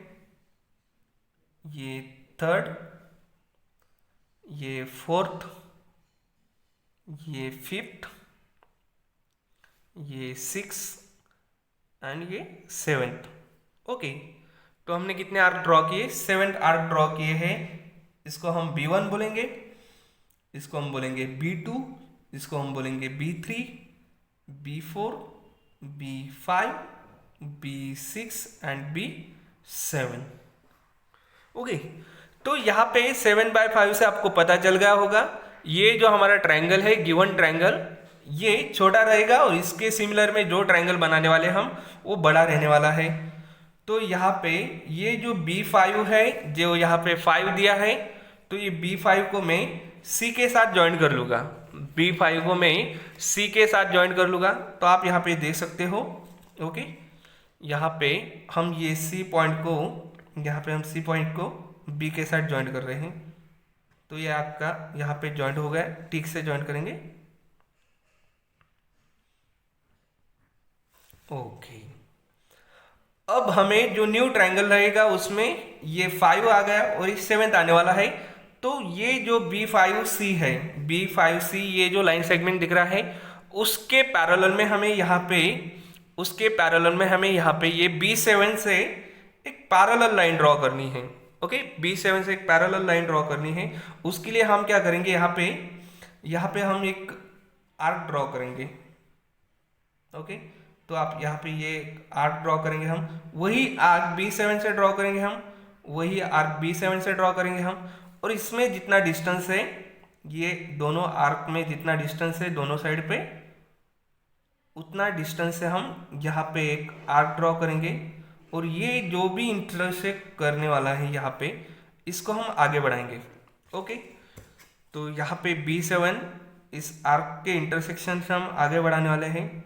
ये थर्ड, ये फोर्थ, ये फिफ्थ, ये 6 एंड ये 7th। ओके, तो हमने कितने आर्क ड्रॉ किए, 7 आर्क ड्रॉ किए हैं। इसको हम B1 बोलेंगे, इसको हम बोलेंगे B2, इसको हम बोलेंगे B3, B4, B5, B6 and B7। Okay, तो यहाँ पे 7/5 से आपको पता चल गया होगा, ये जो हमारा ट्रायंगल है, गिवन ट्रायंगल, ये छोटा रहेगा और इसके सिमिलर में जो ट्रायंगल बनाने वाले हम, वो बड़ा रहने वाला है। तो यहाँ पे ये जो B5 है, जो यहाँ पे 5 दिया है, तो ये B5 को मैं C के साथ ज्वाइन कर लूँगा, B5 को मैं C के साथ ज्वाइन कर लूँगा। तो आप यहाँ पे देख सकते हो। ओके, यहाँ पे हम ये C पॉइंट को, यहाँ पे हम C पॉइंट को B के साथ ज्वाइन कर रहे हैं। तो ये आपका यहाँ पे ज्वाइंट हो गया, ठीक से ज्वाइन करेंगे। ओके, अब हमें जो न्यू ट्रायंगल रहेगा उसमें ये 5 आ गया और ये 7th आने वाला है। तो ये जो B5C है, B5C ये जो लाइन सेगमेंट दिख रहा है, उसके पैरेलल में हमें यहाँ पे, ये B7 से एक पैरेलल लाइन ड्रॉ करनी है। ओके, B7 से एक पैरेलल लाइन ड्रॉ करनी है। उसके लिए हम क्या करेंगे, यहाँ पे हम एक आर्क ड्रॉ करेंगे। ओके, तो आप यहाँ पे ये आर्क ड्रॉ करेंगे, हम वही आर्क B7 से ड्रॉ करेंगे, हम और इसमें जितना डिस्टेंस है, ये दोनों आर्क में जितना डिस्टेंस है दोनों साइड पे, उतना डिस्टेंस से हम यहाँ पे एक आर्क ड्रॉ करेंगे। और ये जो भी इंटरसेक्ट करने वाला है यहाँ पे, इसको हम आगे बढ़ाएंगे। ओके, तो यहाँ पे B7 इस आर्क के इंटरसेक्शन से हम आगे बढ़ाने वाले हैं।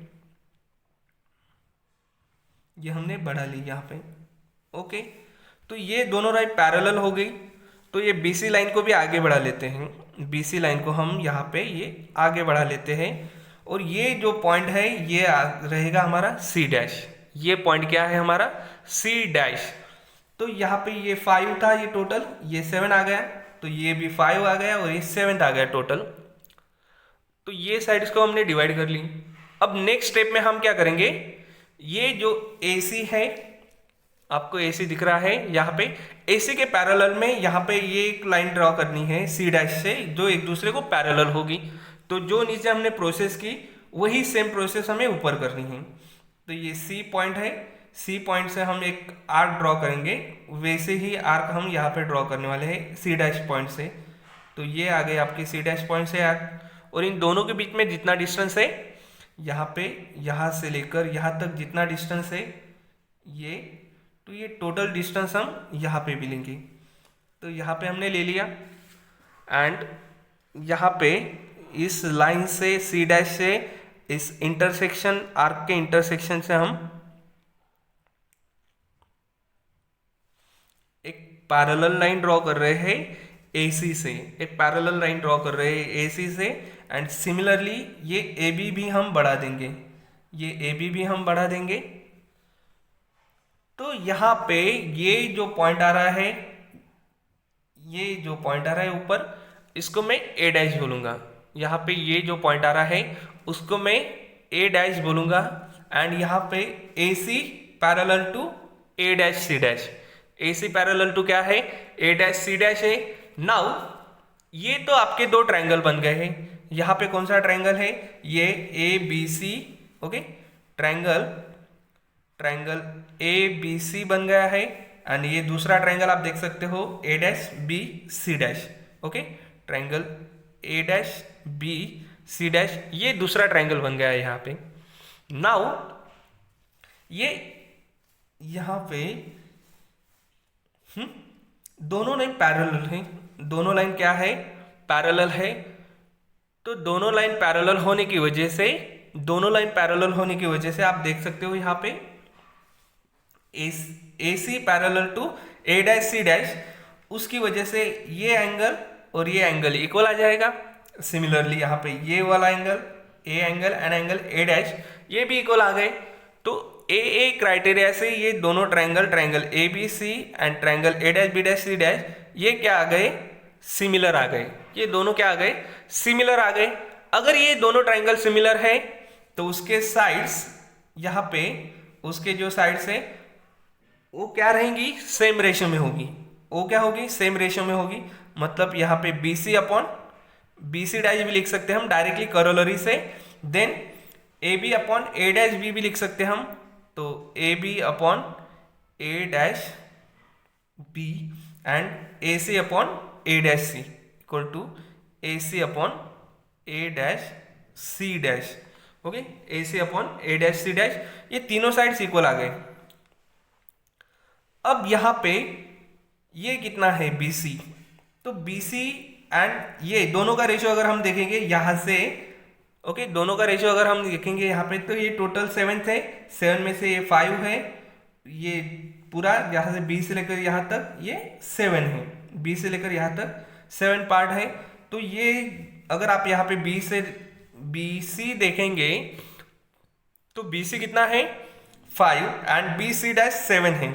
ये हमने बढ़ा ली यहाँ पे। ओके, तो ये दोनों लाइन पैरेलल हो गई, तो ये BC लाइन को भी आगे बढ़ा लेते हैं। BC लाइन को हम यहाँ पे ये आगे बढ़ा लेते हैं, और ये जो पॉइंट है ये रहेगा हमारा C डैश। ये पॉइंट क्या है हमारा C डैश। तो यहाँ पे ये 5 था, ये टोटल ये 7 आ गया, तो ये भी 5 आ गया और ये 7 आ गया टोटल। तो ये साइड्स को हमने डिवाइड कर ली। अब नेक्स्ट स्टेप में हम क्या करेंगे, ये जो AC है, आपको AC दिख रहा है यहाँ पे, AC के पैरेलल में यहाँ पे ये एक लाइन ड्रॉ करनी है C डैश से, जो एक दूसरे को पैरेलल होगी। तो जो नीचे हमने प्रोसेस की वही सेम प्रोसेस हमें ऊपर करनी है। तो ये C पॉइंट है, C पॉइंट से हम एक आर्क ड्रॉ करेंगे, वैसे ही आर्क हम यहाँ पे ड्रॉ करने वाले हैं C डैश पॉइंट से। तो ये आ गए आपके C डैश पॉइंट से आर्क, और इन दोनों के बीच में जितना डिस्टेंस है यहाँ पे, यहाँ से लेकर यहाँ तक जितना डिस्टेंस है ये, तो ये टोटल डिस्टेंस हम यहाँ पे भी लेंगे। तो यहाँ पे हमने ले लिया, एंड यहाँ पे इस लाइन से C डैश से इस इंटरसेक्शन, आर्क के इंटरसेक्शन से हम एक पैरेलल लाइन ड्रॉ कर रहे हैं AC से, एक पैरेलल लाइन ड्रॉ कर रहे हैं AC से, एंड सिमिलरली ये AB भी हम बढ़ा देंगे, ये AB भी हम बढ़ा देंगे। तो यहाँ पे ये जो पॉइंट आ रहा है, ये जो पॉइंट आ रहा है ऊपर, इसको मैं A डैश बोलूँगा। यहाँ पे ये जो पॉइंट आ रहा है उसको मैं A डैश बोलूँगा, एंड यहाँ पे AC parallel to A dash C dash. AC parallel to क्या है, A डैश C डैश है। नाउ ये तो आपके दो ट्रायंगल बन गए हैं। यहाँ पे कौन सा ट्रायंगल है, ये ABC, ओके, ट्रायंगल ABC बन गया है, एंड ये दूसरा ट्रायंगल आप देख सकते हो A dash B C dash, okay, triangle A dash B C dash, ये दूसरा ट्रायंगल बन गया है यहाँ पे। नाउ ये यहाँ पे दोनों लाइन पैरेलल है, दोनों लाइन क्या है, पैरेलल है। तो दोनों लाइन पैरेलल होने की वजह से, दोनों लाइन पैरेलल होने की वजह से आप देख सकते हो यहाँ पे AC parallel to A dash C dash, उसकी वजह से ये एंगल और ये एंगल इक्वल आ जाएगा। सिमिलरली यहाँ पे ये वाला angle A angle and angle A dash, ये भी इक्वल आ गए। तो AA क्राइटेरिया से ये दोनों triangle ABC and triangle A dash B dash C dash, ये क्या आ गए, सिमिलर आ गए। ये दोनों क्या आ गए, सिमिलर आ गए। अगर ये दोनों ट्रायंगल सिमिलर है तो उसके साइड्स, यहाँ पे उसके जो साइड्स है वो क्या रहेंगी, सेम रेशियो में होगी। वो क्या होगी, सेम रेशियो में होगी। मतलब यहाँ पे BC अपॉन BC डैश भी लिख सकते हैं हम डायरेक्टली करोलरी से, then AB upon A dash B भी लिख सकते हैं हम। तो AB upon A dash B and AC upon A dash C equal to AC upon A dash C dash, okay, AC upon A dash C dash, ये तीनों sides equal आ गए। अब यहाँ पे ये कितना है BC, तो BC एंड ये दोनों का रेशियो अगर हम देखेंगे यहाँ से, ओके, दोनों का रेशियो अगर हम देखेंगे यहाँ पे, तो ये टोटल 7 थे, 7 में से ये 5 है, ये पूरा यहाँ से B से लेकर यहाँ तक ये 7 है, B से लेकर यहाँ तक 7 पार्ट है। तो ये अगर आप यहाँ पे BC देखेंगे तो BC कितना है 5 एंड BC डैश 7 है,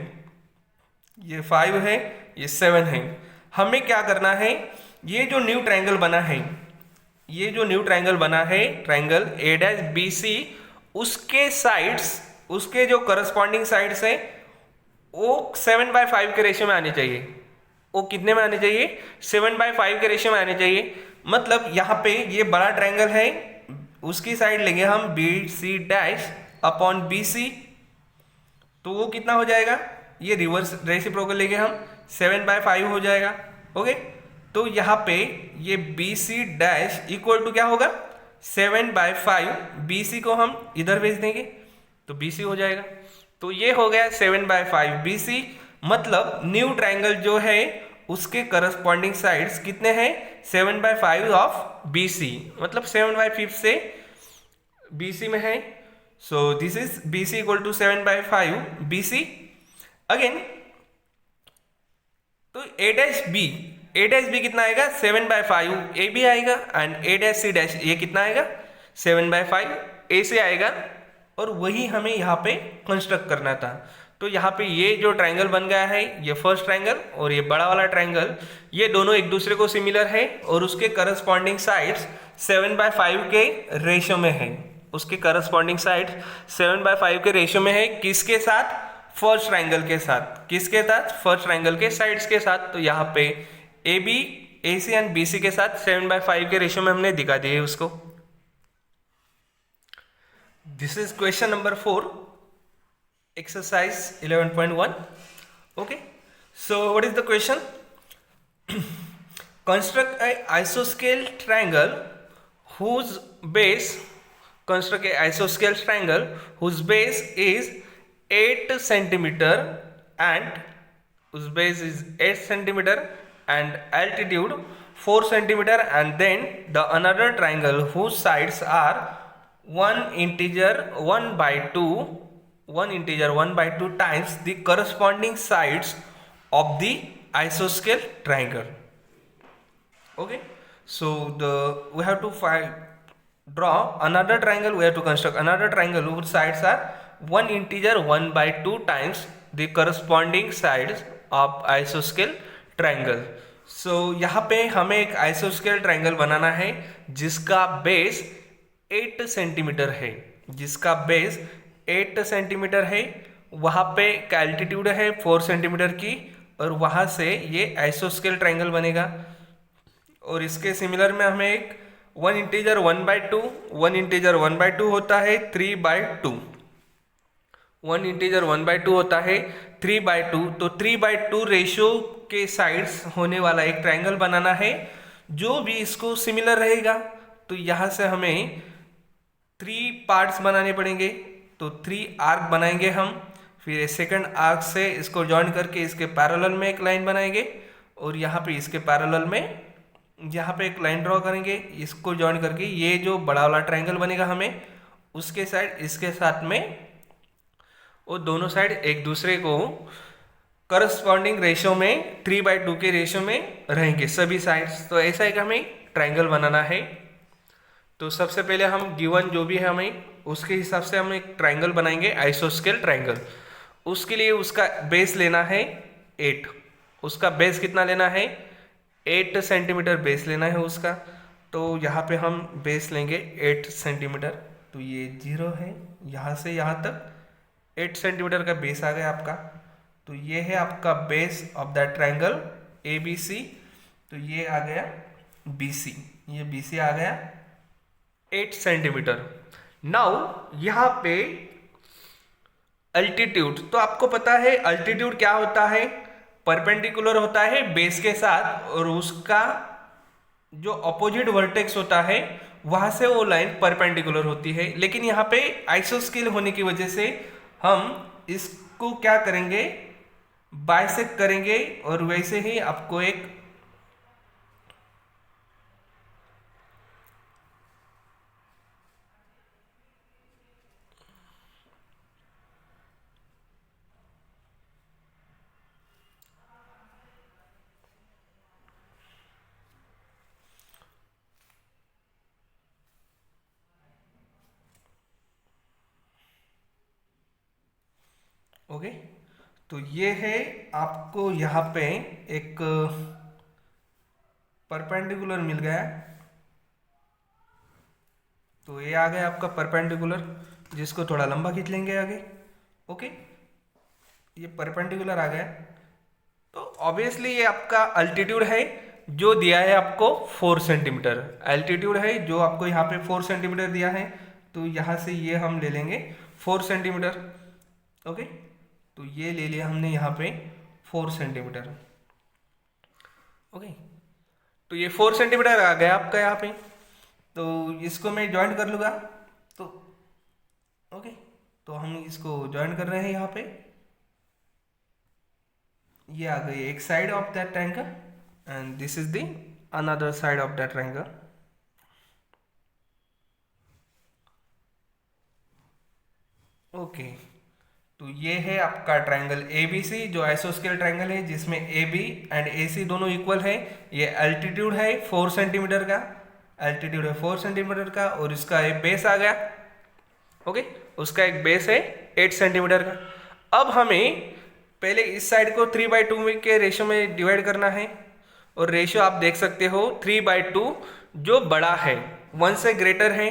ये 5 है, ये 7 है। हमें क्या करना है, ये जो न्यू ट्रायंगल बना है, ये जो न्यू ट्रायंगल बना है ट्रायंगल A डैश BC, उसके साइड्स, उसके जो करस्पॉन्डिंग साइड्स है वो 7/5 के रेशियो में आने चाहिए। वो कितने में आने चाहिए, 7/5 के रेशियो में आने चाहिए। मतलब यहाँ पे ये बड़ा ट्रायंगल है, उसकी साइड लेंगे हम BC डैश अपॉन BC, तो वो कितना हो जाएगा, ये रिवर्स रेसिप्रोकल लेंगे हम, 7/5 हो जाएगा, ओके। तो यहाँ पे ये BC डैश इक्वल टू क्या होगा, 7/5, BC को हम इधर भेज देंगे तो BC हो जाएगा। तो ये हो गया 7/5 BC। मतलब न्यू ट्रायंगल जो है उसके करस्पॉन्डिंग साइड्स कितने हैं, 7/5 ऑफ BC, मतलब 7/5 से BC में है। So this is BC equal to 7/5 BC. Again, तो A-B कितना आएगा 7/5 ए बी आएगा, एंड A', ये कितना आएगा 7/5 ए से आएगा, और वही हमें यहाँ पे कंस्ट्रक्ट करना था। तो यहाँ पे ये जो ट्रायंगल बन गया है, ये फर्स्ट ट्रायंगल और ये बड़ा वाला ट्रायंगल, ये दोनों एक दूसरे को सिमिलर है और उसके करस्पॉन्डिंग साइड्स 7/5 के रेशियो में है। उसके करस्पॉन्डिंग साइड 7/5 के रेशियो में है, किसके साथ? फर्स्ट ट्रायंगल के साथ। किसके साथ? फर्स्ट ट्रायंगल के साइड्स के साथ। तो यहाँ पे A B, A C and B C के साथ 7/5 के रेशियो में हमने दिखा दिए उसको। This is question number 4, exercise 11.1. Okay, so what is the question? Construct a isoscale triangle whose base is 8 centimeter and whose base is 8 centimeter and altitude 4 centimeter, and then the another triangle whose sides are one integer 1/2 times the corresponding sides of the isoscale triangle. Okay, so we have to draw another triangle. We have to construct another triangle whose sides are one integer 1/2 times the corresponding sides of isoscale triangle. So यहाँ पे हमें एक isoscale triangle बनाना है जिसका base 8 centimetre है, जिसका base 8 centimetre है, वहाँ पे का एल्टीट्यूड है 4 सेंटीमीटर की, और वहाँ से ये आइसोस्केल ट्रायंगल बनेगा। और इसके सिमिलर में हमें एक 1 इंटीजर 1/2 होता है 3/2, 1 इंटीजर 1/2 होता है 3/2। तो 3/2 रेशियो के साइड्स होने वाला एक ट्रायंगल बनाना है जो भी इसको सिमिलर रहेगा। तो यहाँ से हमें 3 पार्ट्स बनाने पड़ेंगे। तो 3 आर्क बनाएंगे हम, फिर सेकंड आर्क से इसको जॉइन करके इसके पैरेलल में एक लाइन बनाएंगे, और यहाँ पे इसके पैरेलल में यहाँ पे एक लाइन ड्रॉ करेंगे। इसको जॉइन करके ये जो बड़ा वाला ट्रायंगल बनेगा हमें उसके साइड इसके साथ में, वो दोनों साइड एक दूसरे को करस्पॉन्डिंग रेशियो में 3/2 के रेशियो में रहेंगे सभी साइड्स। तो ऐसा एक हमें ट्रायंगल बनाना है। तो सबसे पहले हम गिवन जो भी है हमें उसके हिसाब से हम एक ट्रायंगल बनाएंगे, आइसोस्केल ट्रायंगल। उसके लिए उसका बेस लेना है 8। उसका बेस कितना लेना है? 8 सेंटीमीटर बेस लेना है उसका। तो यहाँ पे हम बेस लेंगे 8 सेंटीमीटर। तो ये 0 है, यहाँ से यहाँ तक 8 सेंटीमीटर का बेस आ गया आपका। तो ये है आपका base of that triangle ABC। तो ये आ गया BC, ये BC आ गया 8 सेंटीमीटर। नाउ यहाँ पे अल्टीट्यूड, तो आपको पता है अल्टीट्यूड क्या होता है? परपेंडिकुलर होता है बेस के साथ, और उसका जो अपोजिट वर्टेक्स होता है वहां से वो लाइन परपेंडिकुलर होती है। लेकिन यहाँ पे आइसोस्केल होने की वजह से हम इसको क्या करेंगे? बाइसेक्ट करेंगे, और वैसे ही आपको एक ओके। तो ये है आपको यहाँ पे एक परपेंडिकुलर मिल गया। तो ये आ गया आपका परपेंडिकुलर, जिसको थोड़ा लंबा खींच लेंगे आगे। ओके, ये परपेंडिकुलर आ गया। तो ऑब्वियसली ये आपका अल्टीट्यूड है जो दिया है आपको 4 सेंटीमीटर। अल्टीट्यूड है जो आपको यहाँ पे 4 सेंटीमीटर दिया है। तो यहाँ से ये हम ले लेंगे 4 सेंटीमीटर। ओके, तो ये ले लिया हमने यहाँ पे 4 सेंटीमीटर। ओके, तो ये 4 सेंटीमीटर आ गया आपका यहाँ पे। तो इसको मैं ज्वाइन कर लूँगा। तो ओके, तो हम इसको ज्वाइन कर रहे हैं यहाँ पे। ये आ गई एक side of that triangle, and this is the another side of that triangle. Okay, तो ये है आपका ट्रायंगल ए बी सी जो आइसोस्केल ट्रायंगल है, जिसमें ए बी एंड ए सी दोनों इक्वल है। ये एल्टीट्यूड है 4 सेंटीमीटर का, एल्टीट्यूड है 4 सेंटीमीटर का, और इसका एक बेस आ गया। ओके, उसका एक बेस है 8 सेंटीमीटर का। अब हमें पहले इस साइड को 3/2 के रेशो में डिवाइड करना है, और रेशो आप देख सकते हो 3/2 जो बड़ा है 1 से ग्रेटर है।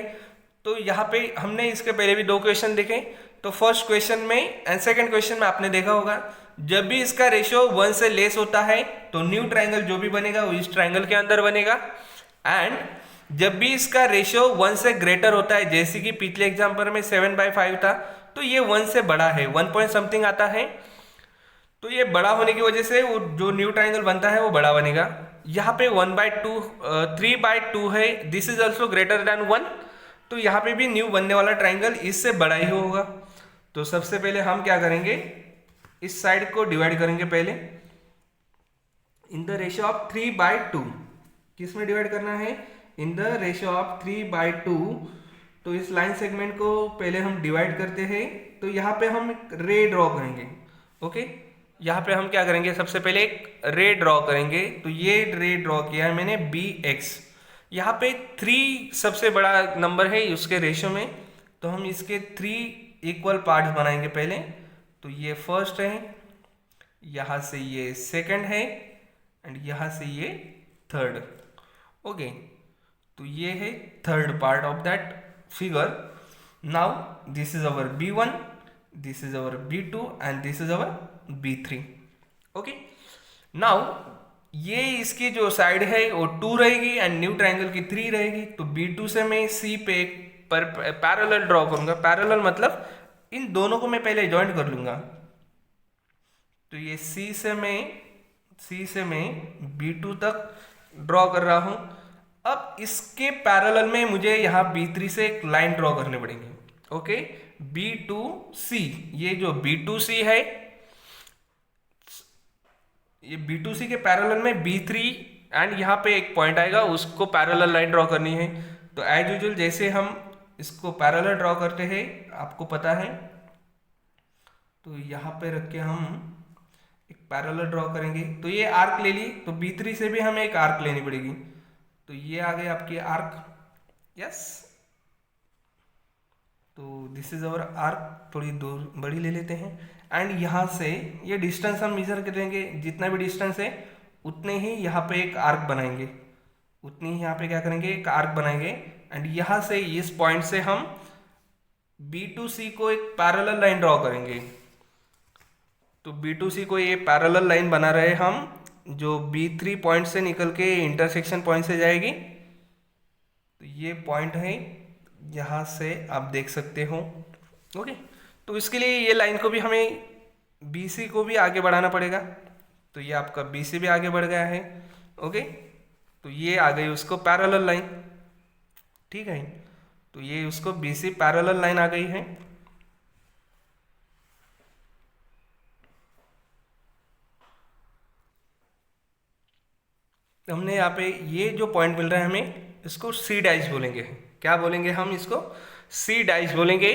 तो यहाँ पे हमने इसके पहले भी 2 क्वेश्चन देखे। तो फर्स्ट क्वेश्चन में एंड सेकंड क्वेश्चन में आपने देखा होगा, जब भी इसका रेशो 1 से लेस होता है तो न्यू ट्रायंगल जो भी बनेगा वो इस ट्रायंगल के अंदर बनेगा। एंड जब भी इसका रेशो 1 से ग्रेटर होता है, जैसे कि पिछले एग्जाम्पल में 7/5 था, तो ये 1 से बड़ा है, 1 पॉइंट समथिंग आता है। तो ये बड़ा होने की वजह से वो जो न्यू ट्रायंगल बनता है वो बड़ा बनेगा। यहाँ पे 3/2 है, this is also greater than 1, तो यहाँ पे भी न्यू बनने वाला ट्रायंगल इससे बड़ा ही होगा। तो सबसे पहले हम क्या करेंगे, इस साइड को डिवाइड करेंगे पहले इन द रेशियो ऑफ 3/2। किस में डिवाइड करना है, इन द रेशियो ऑफ 3/2। तो इस लाइन सेगमेंट को पहले हम डिवाइड करते हैं। तो यहाँ पे हम एक रे ड्रॉ करेंगे। ओके, यहाँ पे हम क्या करेंगे, सबसे पहले एक रे ड्रॉ करेंगे। तो ये रे ड्रॉ किया है मैंने bx। यहाँ पे 3 सबसे बड़ा नंबर है उसके रेशियो में, तो हम इसके 3 इक्वल पार्ट्स बनाएंगे पहले। तो ये फर्स्ट है, यहाँ से ये सेकंड है, एंड यहाँ से ये थर्ड। ओके, तो ये है third part of that figure. Now this is our b1, this is our b2 and this is our b3। Okay, now ये इसकी जो साइड है वो 2 रहेगी एंड न्यू ट्रायंगल की 3 रहेगी। तो b2 से मैं c पे एक पैरेलल ड्रॉ करूंगा। पैरेलल मतलब इन दोनों को मैं पहले ज्वाइंट कर लूंगा। तो ये c से मैं b2 तक ड्रॉ कर रहा हूं। अब इसके पैरेलल में मुझे यहाँ b3 से एक लाइन ड्रॉ करनी पड़ेगी। ओके, b2c, ये जो b2c है, ये b2c के पैरेलल में b3 एंड यहाँ पे एक पॉइंट आएगा, उसको पैरेलल लाइन ड्रॉ करनी है। तो एज यूजुअल जैसे हम इसको पैरेलल ड्रॉ करते हैं आपको पता है, तो यहाँ पे रख के हम एक पैरेलल ड्रॉ करेंगे। तो ये आर्क ले ली, तो b3 से भी हमें एक आर्क लेनी पड़ेगी। तो ये आ गई आपकी आर्क। यस, तो दिस इज अवर आर्क। थोड़ी दूर बड़ी ले लेते हैं, एंड यहाँ से ये डिस्टेंस हम मेजर करेंगे। जितना भी डिस्टेंस है उतने ही यहाँ पे एक आर्क बनाएंगे, उतनी ही यहाँ पे क्या करेंगे, एक आर्क बनाएंगे। एंड यहाँ से इस पॉइंट से हम b2c को एक पैरेलल लाइन ड्रॉ करेंगे। तो b2c को ये पैरेलल लाइन बना रहे हम, जो b3 पॉइंट से निकल के इंटरसेक्शन पॉइंट से जाएगी। तो ये पॉइंट है, यहाँ से आप देख सकते हो। ओके, तो इसके लिए ये लाइन को भी हमें BC को भी आगे बढ़ाना पड़ेगा। तो ये आपका BC भी आगे बढ़ गया है। ओके, तो ये आ गई उसको पैरेलल लाइन। ठीक है, तो ये उसको BC पैरेलल लाइन आ गई है। तो हमने यहाँ पे ये जो पॉइंट मिल रहा है हमें, इसको C डैश बोलेंगे। क्या बोलेंगे हम इसको, C डैश बोलेंगे।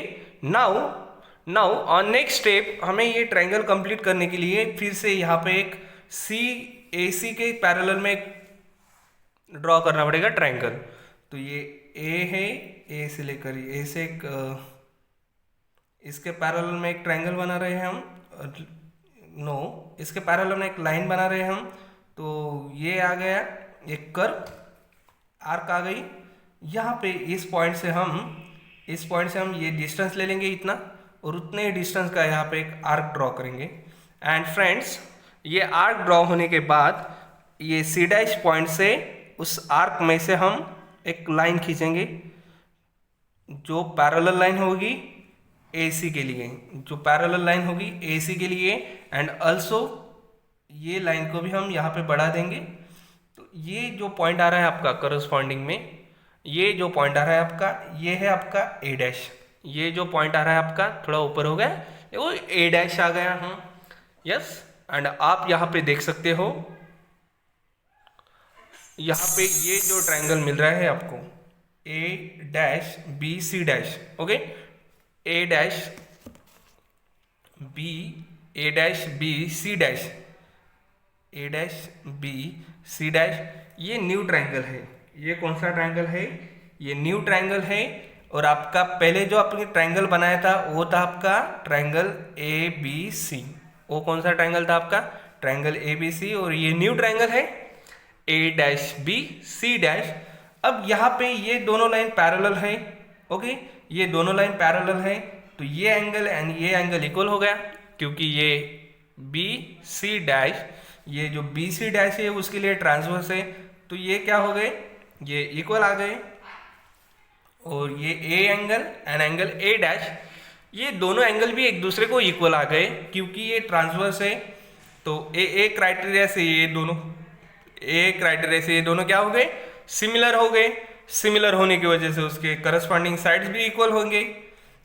नाउ ऑन नेक्स्ट स्टेप हमें ये ट्रायंगल कंप्लीट करने के लिए फिर से यहाँ पे एक AC के पैरेलल में ड्रॉ करना पड़ेगा ट्रायंगल। तो ये A है, A से लेकर A से एक इसके पैरेलल में एक ट्रायंगल बना रहे हैं हम। इसके पैरेलल में एक लाइन बना रहे हैं हम। तो ये आ गया एक कर्व, आर्क आ गई। यहाँ पे इस पॉइंट से हम ये डिस्टेंस ले लेंगे इतना, और उतने ही डिस्टेंस का यहाँ पे एक आर्क ड्रॉ करेंगे। एंड फ्रेंड्स, ये आर्क ड्रॉ होने के बाद ये C डैश पॉइंट से उस आर्क में से हम एक लाइन खींचेंगे, जो पैरेलल लाइन होगी AC के लिए, जो पैरेलल लाइन होगी AC के लिए। एंड ऑल्सो ये लाइन को भी हम यहाँ पे बढ़ा देंगे। तो ये जो पॉइंट आ रहा है आपका करस्पॉन्डिंग में, ये जो पॉइंट आ रहा है आपका, ये है आपका A डैश। ये जो पॉइंट आ रहा है आपका थोड़ा ऊपर हो गया, वो A डैश आ गया। हाँ, यस। एंड आप यहाँ पे देख सकते हो, यहाँ पे ये जो ट्रायंगल मिल रहा है आपको, A dash BC dash. Okay, A dash B A dash B C dash, A dash B C dash, ये न्यू ट्रायंगल है। ये कौन सा ट्रायंगल है? ये न्यू ट्रायंगल है। और आपका पहले जो आपने ट्रायंगल बनाया था वो था आपका ट्रायंगल ए बी सी। वो कौन सा ट्रायंगल था आपका? Triangle A B C. और ये न्यू ट्रायंगल है A dash B C dash. अब यहाँ पे ये दोनों लाइन पैरेलल है। ओके, ये दोनों लाइन पैरेलल है, तो ये एंगल एंड ये एंगल इक्वल हो गया, क्योंकि ये बी सी डैश, ये जो बी सी डैश है उसके लिए ट्रांसवर्स है, तो ये क्या हो गए? ये इक्वल आ गए। और ये A angle and angle A dash, ये दोनों एंगल भी एक दूसरे को इक्वल आ गए, क्योंकि ये ट्रांसवर्स है। तो ए क्राइटेरिया से ये दोनों, ए क्राइटेरिया से ये दोनों क्या हो गए? सिमिलर हो गए। सिमिलर होने की वजह से उसके करस्पॉन्डिंग साइड्स भी इक्वल होंगे।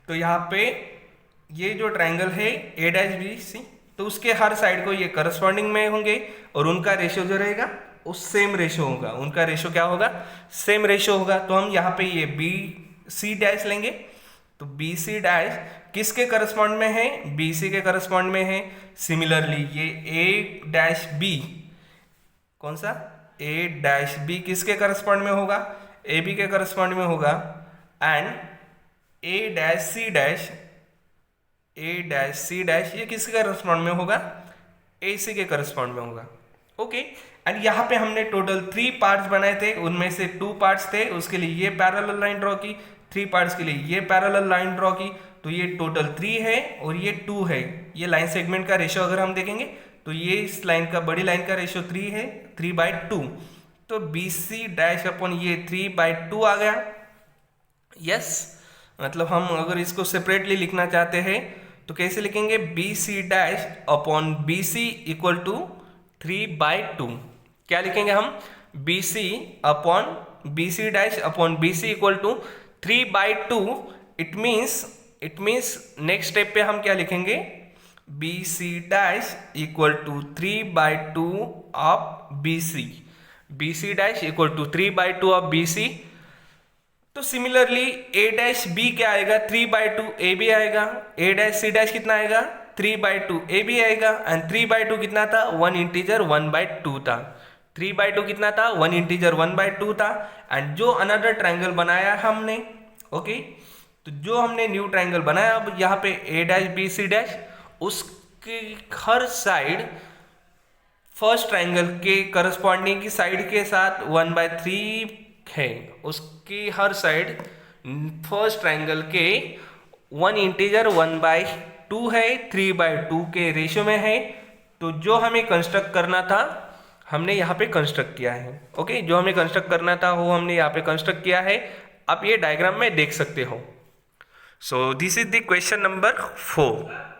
तो यहाँ पे ये जो ट्रायंगल है ए डैश बी सी, तो उसके हर साइड को ये करस्पॉन्डिंग में होंगे, और उनका रेशियो जो रहेगा वो सेम रेशियो होगा। उनका रेशियो क्या होगा? सेम रेशियो होगा। तो हम यहाँ पे ये बी सी डैश लेंगे, तो बी सी डैश किसके करस्पॉन्ड में है? बी सी के करस्पॉन्ड में है। सिमिलरली ये ए डैश बी, कौन सा? ए डैश बी किसके करस्पॉन्ड में होगा? ए बी के करस्पॉन्ड में होगा। And A dash C dash, A dash C dash ये किसके करस्पॉन्ड में होगा? ए सी के करस्पॉन्ड में होगा। ओके, एंड यहाँ पे हमने टोटल 3 पार्ट्स बनाए थे, उनमें से 2 पार्ट्स थे, उसके लिए ये पैरेलल लाइन ड्रॉ की, 3 पार्ट्स के लिए ये पैरेलल लाइन ड्रॉ की। तो ये टोटल 3 है और ये 2 है। ये लाइन सेगमेंट का रेशियो अगर हम देखेंगे तो ये इस लाइन का, बड़ी लाइन का रेशियो 3 है, 3/2। तो बी सी डैश अपॉन ये 3/2 आ गया। यस, मतलब हम अगर इसको सेपरेटली लिखना चाहते हैं तो कैसे लिखेंगे? B C dash upon B C equal to 3/2। क्या लिखेंगे हम? B C upon B C dash upon B C equal to 3/2। It means next step पे हम क्या लिखेंगे? B C dash equal to 3/2 of B C. B C dash equal to 3/2 of B C. तो similarly A dash B क्या आएगा? 3/2 A B आएगा। ए dash C dash कितना आएगा? 3/2 ए बी आएगा। एंड 3/2 कितना था? 1 इंटीजर 1/2 था। 3/2 कितना था? 1 इंटीजर 1/2 था। एंड जो अनदर ट्रायंगल बनाया हमने, ओके, तो जो हमने न्यू ट्रायंगल बनाया, अब यहाँ पे ए डैश बी सी डैश, उसकी हर साइड फर्स्ट ट्रायंगल के करस्पॉन्डिंग की साइड के साथ 1/3 है। उसकी हर साइड फर्स्ट ट्रायंगल के 1 इंटीजर 1/2 है, 3/2 के रेशियो में है। तो जो हमें कंस्ट्रक्ट करना था हमने यहाँ पे कंस्ट्रक्ट किया है। ओके, जो हमें कंस्ट्रक्ट करना था वो हमने यहाँ पे कंस्ट्रक्ट किया है। आप ये डायग्राम में देख सकते हो। सो this is the question number 4।